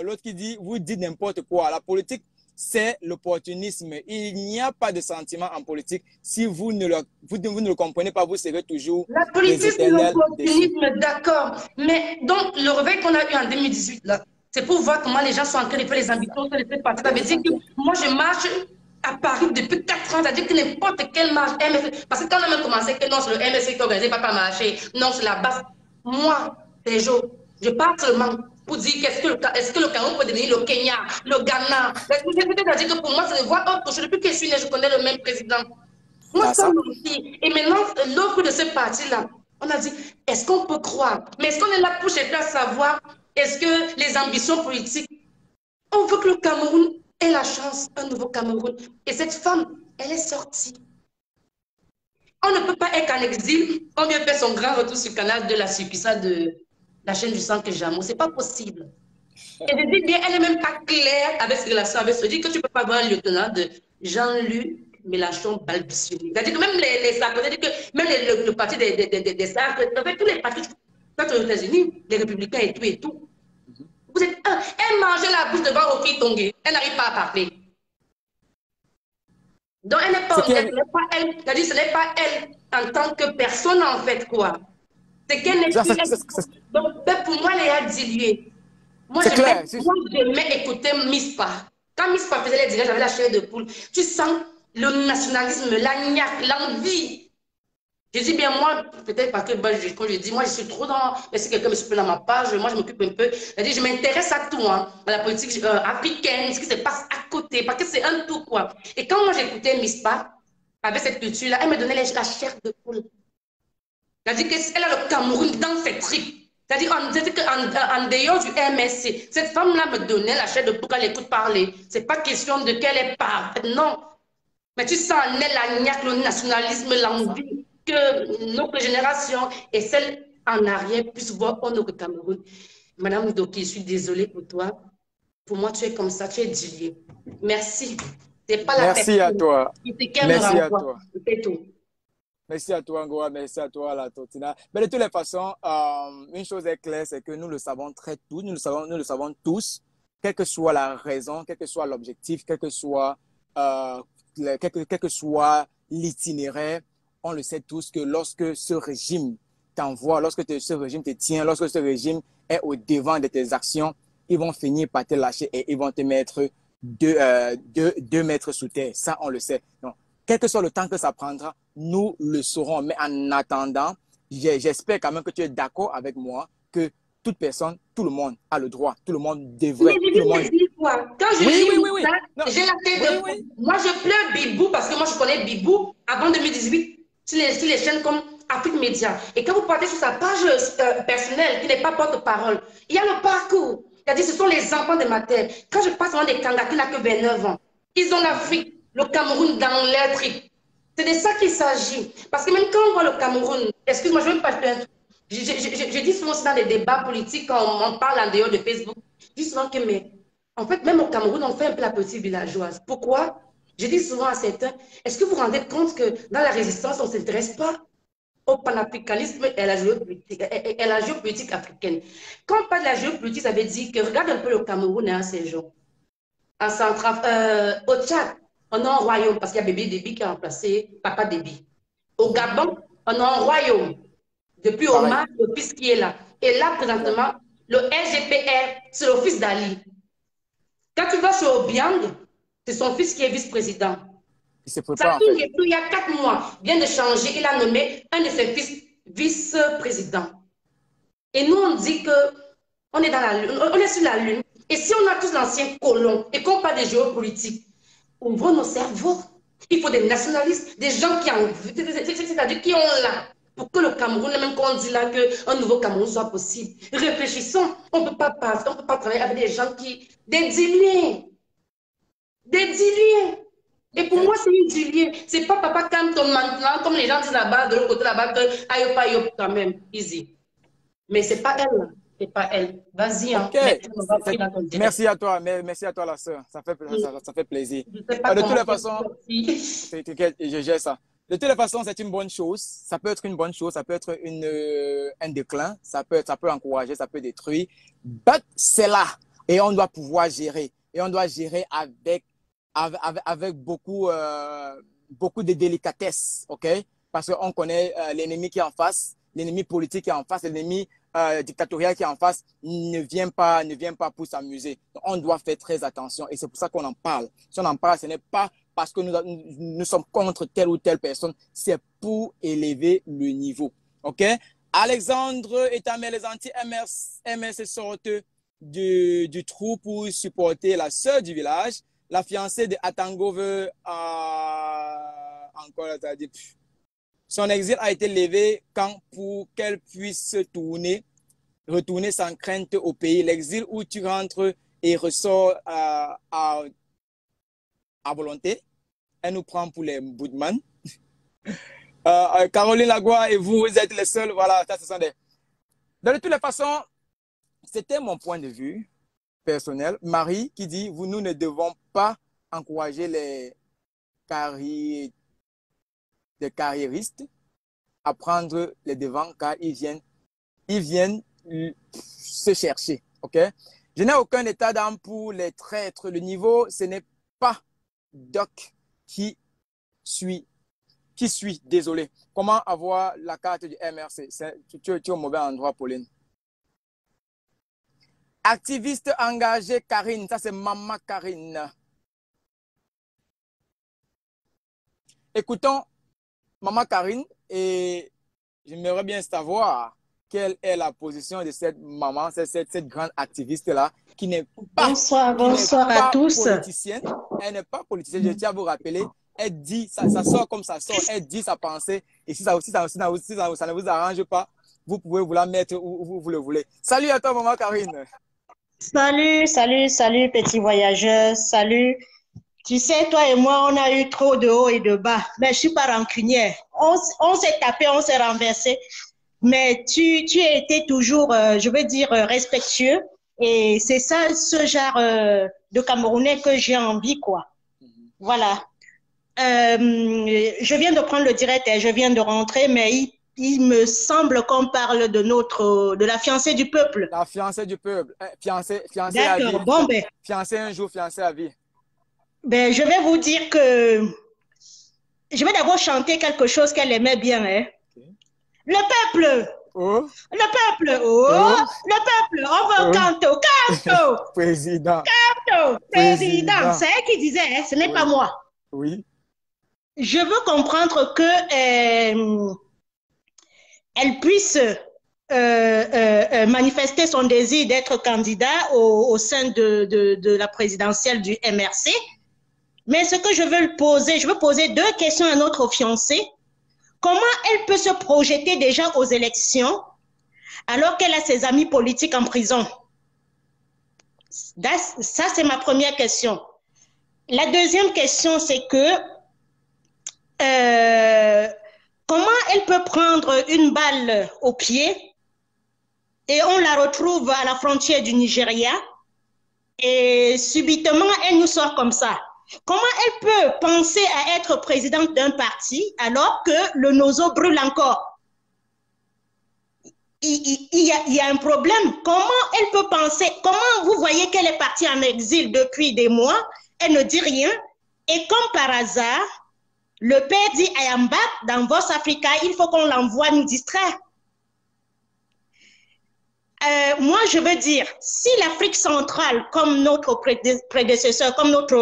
l'autre qui dit, vous dites n'importe quoi. La politique, c'est l'opportunisme. Il n'y a pas de sentiment en politique. Si vous ne le comprenez pas, vous serez toujours la politique, c'est l'opportunisme, d'accord. Mais donc, le réveil qu'on a eu en 2018, là, c'est pour voir comment les gens sont en train de faire les ambitions sur les partis. Ça veut dire que moi, je marche à Paris depuis 4 ans. C'est-à-dire que n'importe quelle marche MSC, parce que quand on a même commencé que non, c'est le MSC qui a organisé, pas marcher, non, c'est la base. Moi, je parle seulement pour dire est-ce que le Cameroun peut devenir le Kenya, le Ghana. C'est-à-dire que pour moi, c'est de voir autre chose. Depuis que je suis né, je connais le même président. Moi, ça aussi. Et maintenant, l'offre de ce parti-là, on a dit, est-ce qu'on peut croire? Mais est-ce qu'on est là pour chercher à savoir, est-ce que les ambitions politiques, on veut que le Cameroun ait la chance, un nouveau Cameroun. Et cette femme, elle est sortie. On ne peut pas être en exil. On vient faire son grand retour sur le canal de la succursale de la chaîne du sang que Jamo, c'est pas possible. Et je dis bien, elle n'est même pas claire avec ses relations avec ce dit que tu peux pas avoir un lieutenant de Jean-Luc Mélenchon balbutionné. C'est-à-dire que même les Sarko, c'est-à-dire que même le parti des Sarko, en fait, tous les partis, quand aux États-Unis, les républicains et tout. Vous êtes elle mangeait la bouche devant Rocky Tongé, elle n'arrive pas à parler. Donc elle n'est pas elle, c'est-à-dire ce n'est pas elle en tant que personne en fait quoi. C'est qu'elle n'est plus. Donc, pour moi, elle est diluée. Moi, j'aimais écouter Mispa. Quand Mispa faisait les dirigeants, j'avais la chair de poule. Tu sens le nationalisme, la niaque, l'envie. Je dis bien, moi, peut-être parce que, quand je dis, moi, je suis trop dans. Mais si quelqu'un me suit dans ma page, moi, je m'occupe un peu. Je m'intéresse à tout, hein, à la politique africaine, ce qui se passe à côté, parce que c'est un tout, quoi. Et quand moi, j'écoutais Mispa, avec cette culture-là, elle me donnait la chair de poule. C'est-à-dire qu'elle a le Cameroun dans ses tripes. C'est-à-dire qu'en dehors du MSC, cette femme-là me donnait la chair de poule qu'elle écoute parler. Ce n'est pas question de qu'elle est parfaite, non. Mais tu sens en elle la niaque, le nationalisme, l'envie que notre génération et celle en arrière puissent voir au notre Cameroun. Madame Doki, je suis désolée pour toi. Pour moi, tu es comme ça, tu es diluée. Merci. C'est pas la Merci à toi. Merci à toi. C'est tout. Merci à toi, Ngoa. Merci à toi, la Tortina. Mais de toutes les façons, une chose est claire, c'est que nous le savons nous le savons tous, quelle que soit la raison, quel que soit l'objectif, quel que soit l'itinéraire, on le sait tous que lorsque ce régime t'envoie, lorsque ce régime te tient, lorsque ce régime est au devant de tes actions, ils vont finir par te lâcher et ils vont te mettre 2 mètres sous terre. Ça, on le sait. Donc, quel que soit le temps que ça prendra, nous le saurons. Mais en attendant, j'espère quand même que tu es d'accord avec moi que toute personne, tout le monde a le droit, tout le monde devrait. Quand je dis ça, j'ai la tête de... Moi, je pleure Bibou parce que moi, je connais Bibou avant 2018 sur les chaînes comme Afrique Média. Et quand vous partez sur sa page personnelle, qui n'est pas porte-parole, il y a le parcours. C'est-à-dire, ce sont les enfants de ma terre. Quand je passe devant des candidats qui n'ont que 29 ans, ils ont l'Afrique, le Cameroun dans leur trip. C'est de ça qu'il s'agit. Parce que même quand on voit le Cameroun, excuse-moi, je ne veux pas faire un truc. Je dis souvent dans les débats politiques, quand on parle en dehors de Facebook, je dis souvent que, mais en fait, même au Cameroun, on fait un peu la politique villageoise. Pourquoi? Je dis souvent à certains, est-ce que vous vous rendez compte que dans la résistance, on ne s'intéresse pas au panafricanisme et à la géopolitique africaine? Quand on parle de la géopolitique, ça veut dire que, regarde un peu le Cameroun à ces jours. Au Tchad, on a un royaume, parce qu'il y a Bébé Déby qui a remplacé Papa Déby. Au Gabon, on a un royaume. Depuis Omar, le fils qui est là. Et là, présentement, le RGPR, c'est le fils d'Ali. Quand tu vas sur Obiang, c'est son fils qui est vice-président. Il y a 4 mois, vient de changer, il a nommé un de ses fils vice-président. Et nous, on dit qu'on est dans la Lune, on est sur la Lune. Et si on a tous d'anciens colons et qu'on parle de géopolitique, ouvrons nos cerveaux. Il faut des nationalistes, des gens qui ont, c'est-à-dire qui ont là, pour que le Cameroun, même quand on dit là qu'un nouveau Cameroun soit possible. Réfléchissons, on ne peut pas travailler avec des gens qui, des dilués. Et pour moi, c'est une diluée. C'est pas papa Canton maintenant, comme les gens disent là-bas, de l'autre côté là-bas, que aïe, pas aïe, quand même, easy. Mais c'est pas elle. C'est pas elle. Vas-y. Okay. Merci à toi, la sœur. Ça fait plaisir. De toutes les façons, je gère ça. De toutes les façons, c'est une bonne chose. Ça peut être une bonne chose, ça peut être un déclin, ça peut encourager, ça peut détruire. Mais c'est là. Et on doit pouvoir gérer. Et on doit gérer avec beaucoup de délicatesse. OK? Parce qu'on connaît l'ennemi qui est en face, l'ennemi politique qui est en face, l'ennemi dictatorial qui est en face ne vient pas pour s'amuser. On doit faire très attention et c'est pour ça qu'on en parle. Si on en parle, ce n'est pas parce que nous sommes contre telle ou telle personne, c'est pour élever le niveau. OK? Alexandre et Tamé, les anti-MRC sortent du trou pour supporter la sœur du village. La fiancée de Atango veut encore, c'est-à-dire, son exil a été levé pour qu'elle puisse retourner sans crainte au pays. L'exil où tu rentres et ressors à volonté. Elle nous prend pour les boudman. Caroline Lagua et vous êtes les seuls. Voilà, ça, ce sont des... De toutes les façons, c'était mon point de vue personnel. Marie qui dit, nous ne devons pas encourager les carriéristes à prendre les devants car ils viennent se chercher. OK? Je n'ai aucun état d'âme pour les traîtres. Le niveau, ce n'est pas Doc qui suit. Désolé. Comment avoir la carte du MRC? Tu es au mauvais endroit, Pauline. Activiste engagé, Karine. Ça, c'est Maman Karine. Écoutons Maman Karine et j'aimerais bien savoir quelle est la position de cette maman, cette grande activiste-là qui n'est pas, bonsoir à tous. Politicienne. Elle n'est pas politicienne, je tiens à vous rappeler. Elle dit, ça sort comme ça sort, elle dit sa pensée. Et si ça ne vous arrange pas, vous pouvez vous la mettre où vous le voulez. Salut à toi, Maman Karine. Salut, petit voyageur. Salut. Tu sais, toi et moi, on a eu trop de haut et de bas. Mais je suis pas rancunière. On s'est tapé, on s'est renversé. Mais tu as été toujours, je veux dire, respectueux. Et c'est ça, ce genre de Camerounais que j'ai envie, quoi. Voilà. Je viens de prendre le direct et je viens de rentrer, mais il me semble qu'on parle de la fiancée du peuple. La fiancée du peuple. Fiancée à vie. D'accord, bon, ben. Fiancée un jour, fiancée à vie. Ben, je vais vous dire que je vais d'abord chanter quelque chose qu'elle aimait bien. Hein. Okay. Le peuple! Oh. Le peuple! Oh. Oh. Le peuple! On veut canto! Canto! Président! Canto! Président! C'est elle qui disait, hein, ce n'est pas moi. Oui. Je veux comprendre que elle puisse manifester son désir d'être candidat au sein de la présidentielle du MRC. Mais ce que je veux poser 2 questions à notre fiancé. comment elle peut se projeter déjà aux élections alors qu'elle a ses amis politiques en prison? Ça, c'est ma première question. La deuxième question, c'est que comment elle peut prendre une balle au pied et on la retrouve à la frontière du Nigeria et subitement, elle nous sort comme ça? Comment elle peut penser à être présidente d'un parti alors que le nozo brûle encore? Il y a un problème. Comment elle peut penser? Comment vous voyez qu'elle est partie en exil depuis des mois? Elle ne dit rien. Et comme par hasard, le père dit « I am back » dans Voice Africa, il faut qu'on l'envoie nous distraire. Moi, je veux dire, si l'Afrique centrale, comme notre prédécesseur, comme notre...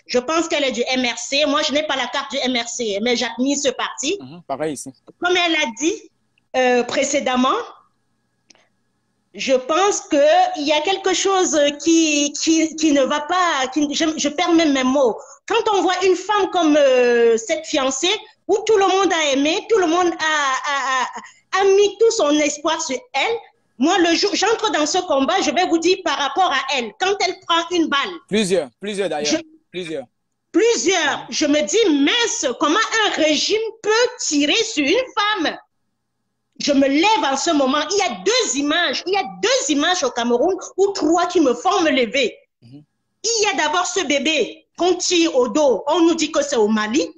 je pense qu'elle est du MRC. Moi, je n'ai pas la carte du MRC, mais j'admire ce parti. Pareil ici. Comme elle a dit précédemment, je pense qu'il y a quelque chose qui ne va pas... je perds même mes mots. Quand on voit une femme comme cette fiancée, où tout le monde a aimé, tout le monde a mis tout son espoir sur elle, moi, le jour j'entre dans ce combat, je vais vous dire par rapport à elle, quand elle prend une balle. Plusieurs d'ailleurs. Plusieurs. Je me dis, mince, comment un régime peut tirer sur une femme? Je me lève en ce moment. Il y a deux images au Cameroun ou trois qui me font me lever. Il y a d'abord ce bébé qu'on tire au dos. On nous dit que c'est au Mali.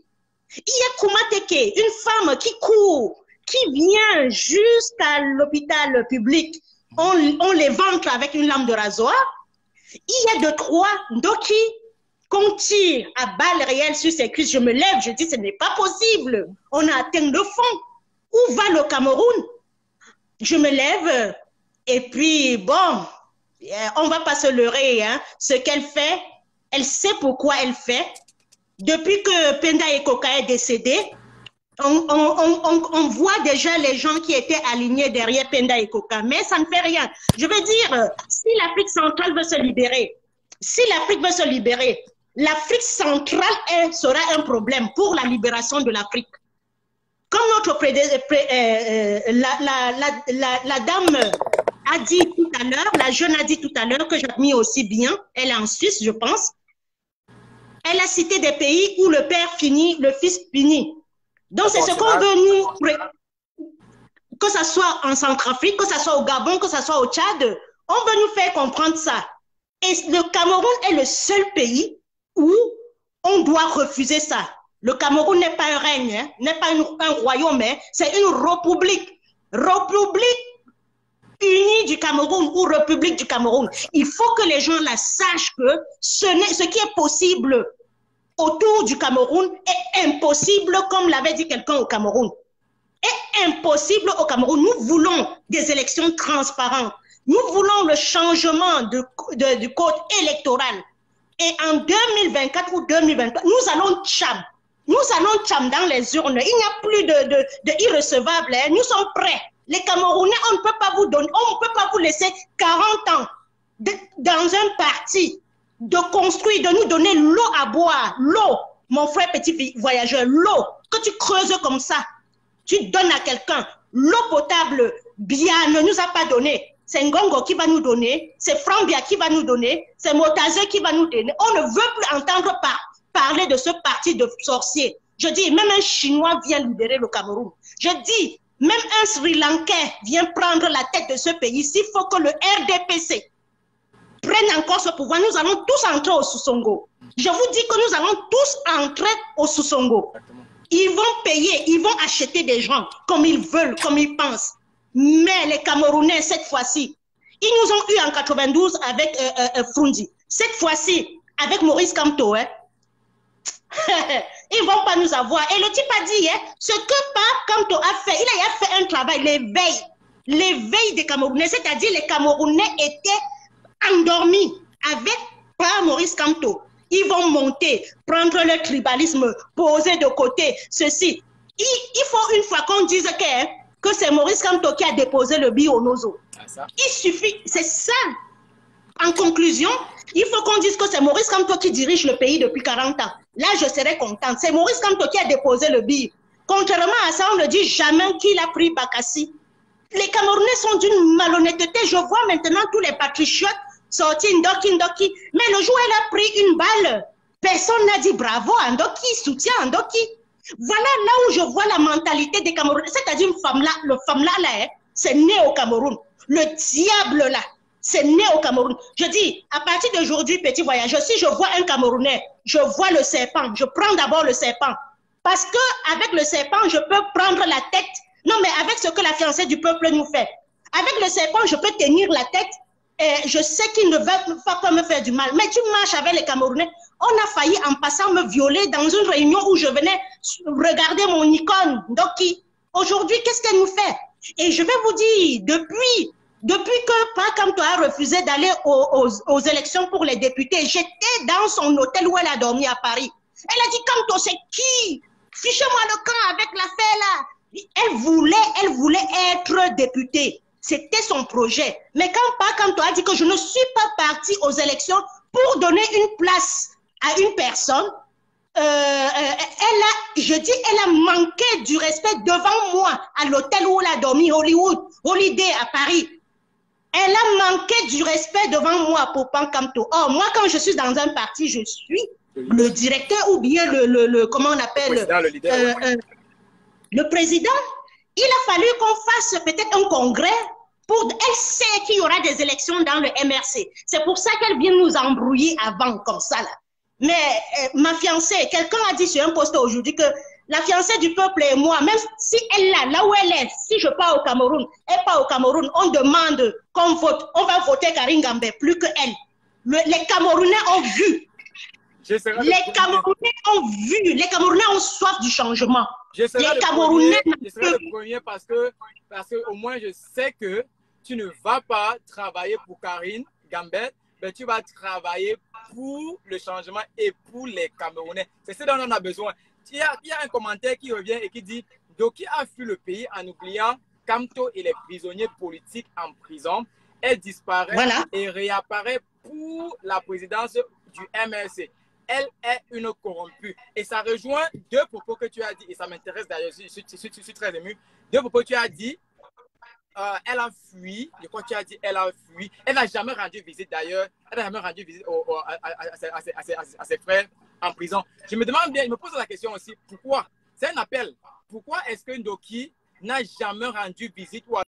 Il y a Koumateke, une femme qui court, qui vient jusqu'à l'hôpital public. On les ventre avec une lame de rasoir. Il y a deux, trois Ndoki qu'on tire à balles réelles sur ses cuisses. Je me lève, je dis, ce n'est pas possible. On a atteint le fond. Où va le Cameroun? Je me lève et puis, bon, on ne va pas se leurrer. Hein. Ce qu'elle fait, elle sait pourquoi elle fait. Depuis que Penda Ekoka est décédé, on voit déjà les gens qui étaient alignés derrière Penda Ekoka, mais ça ne fait rien. Je veux dire, si l'Afrique centrale veut se libérer, l'Afrique centrale sera un problème pour la libération de l'Afrique. Comme notre la dame a dit tout à l'heure, la jeune a dit tout à l'heure, que j'admire aussi bien, elle est en Suisse, je pense. Elle a cité des pays où le père finit, le fils finit. Donc c'est ce qu'on veut nous, que ce soit en Centrafrique, que ce soit au Gabon, que ce soit au Tchad, on veut nous faire comprendre ça. Et le Cameroun est le seul pays où on doit refuser ça. Le Cameroun n'est pas un règne, hein, n'est pas un royaume, hein, c'est une république. République unie du Cameroun ou République du Cameroun. Il faut que les gens la sachent que ce qui est possible autour du Cameroun est impossible, comme l'avait dit quelqu'un au Cameroun. Est impossible au Cameroun. Nous voulons des élections transparentes. Nous voulons le changement du code électoral. Et en 2024 ou 2023, nous allons tcham. Nous allons tcham dans les urnes. Il n'y a plus de irrecevables. Hein. Nous sommes prêts. Les Camerounais, on ne peut pas vous donner, on ne peut pas vous laisser 40 ans dans un parti, de construire, de nous donner l'eau à boire. L'eau, mon frère petit voyageur, l'eau que tu creuses comme ça, tu donnes à quelqu'un. L'eau potable, bien, ne nous a pas donné. C'est Ngongo qui va nous donner, c'est Frambia qui va nous donner, c'est Motazé qui va nous donner. On ne veut plus entendre parler de ce parti de sorciers. Je dis, même un Chinois vient libérer le Cameroun. Je dis, même un Sri Lankais vient prendre la tête de ce pays. S'il faut que le RDPC prenne encore ce pouvoir, nous allons tous entrer au Soussongo. Je vous dis que nous allons tous entrer au Soussongo. Ils vont payer, ils vont acheter des gens comme ils veulent, comme ils pensent. Mais les Camerounais, cette fois-ci, ils nous ont eu en 92 avec Frundi. Cette fois-ci, avec Maurice Kamto, hein, ils ne vont pas nous avoir. Et le type a dit, hein, ce que Pape Kamto a fait, il a fait un travail, l'éveil des Camerounais, c'est-à-dire les Camerounais étaient endormis avec Pape Maurice Kamto. Ils vont monter, prendre le tribalisme, poser de côté ceci. Il faut une fois qu'on dise que c'est Maurice Kamto qui a déposé le billet au Nozo. Il suffit, c'est ça. En conclusion, il faut qu'on dise que c'est Maurice Kamto qui dirige le pays depuis 40 ans. Là, je serais contente. C'est Maurice Kamto qui a déposé le billet. Contrairement à ça, on ne dit jamais qu'il a pris Bakassi. Les Camerounais sont d'une malhonnêteté. Je vois maintenant tous les patriotes sortir Ndoki, Ndoki. Mais le jour où elle a pris une balle, personne n'a dit bravo à Ndoki, soutien à Ndoki. Voilà là où je vois la mentalité des Camerounais. C'est-à-dire une femme là, le femme là, hein, c'est né au Cameroun. Le diable là, c'est né au Cameroun. Je dis, à partir d'aujourd'hui, petit voyageur, si je vois un Camerounais, je vois le serpent. Je prends d'abord le serpent. Parce qu'avec le serpent, je peux prendre la tête. Non, mais avec ce que la fiancée du peuple nous fait. Avec le serpent, je peux tenir la tête. Et je sais qu'il ne va pas me faire du mal. Mais tu marches avec les Camerounais. On a failli en passant me violer dans une réunion où je venais regarder mon icône. Donc, aujourd'hui, qu'est-ce qu'elle nous fait? Et je vais vous dire, depuis que Pakamto a refusé d'aller aux élections pour les députés, j'étais dans son hôtel où elle a dormi à Paris. Elle a dit, Kamto, c'est qui? Fichez-moi le camp avec l'affaire là. Elle voulait être députée. C'était son projet. Mais quand Pakamto a dit que je ne suis pas partie aux élections pour donner une place à une personne, elle a manqué du respect devant moi à l'hôtel où elle a dormi, Holiday à Paris. Elle a manqué du respect devant moi pour Pakamto. Or, moi, quand je suis dans un parti, je suis le directeur ou bien comment on appelle le président. Il a fallu qu'on fasse peut-être un congrès pour... Elle sait qu'il y aura des élections dans le MRC. C'est pour ça qu'elle vient nous embrouiller avant, comme ça, là. Mais ma fiancée, quelqu'un a dit sur un poste aujourd'hui que la fiancée du peuple et moi, même si elle est là où elle est, si je pars au Cameroun, elle part au Cameroun, on demande qu'on vote. On va voter Karine Gambé, plus que elle. Les Camerounais ont vu. Les Camerounais ont vu. Les Camerounais ont soif du changement. Je serai le premier parce que au moins je sais que tu ne vas pas travailler pour Karine Gambet, mais tu vas travailler pour le changement et pour les Camerounais. C'est ce dont on a besoin. Il y a un commentaire qui revient et qui dit Doki a fui le pays en oubliant Kamto et les prisonniers politiques en prison. Elle disparaît et réapparaît pour la présidence du MRC. Elle est une corrompue. Et ça rejoint deux propos que tu as dit, et ça m'intéresse d'ailleurs, je suis très ému. Deux propos que tu as dit, elle a fui, je crois que tu as dit, elle a fui. Elle n'a jamais rendu visite d'ailleurs, elle n'a jamais rendu visite à ses frères en prison. Je me demande bien, je me pose la question aussi, pourquoi? C'est un appel. Pourquoi est-ce que Ndoki n'a jamais rendu visite ou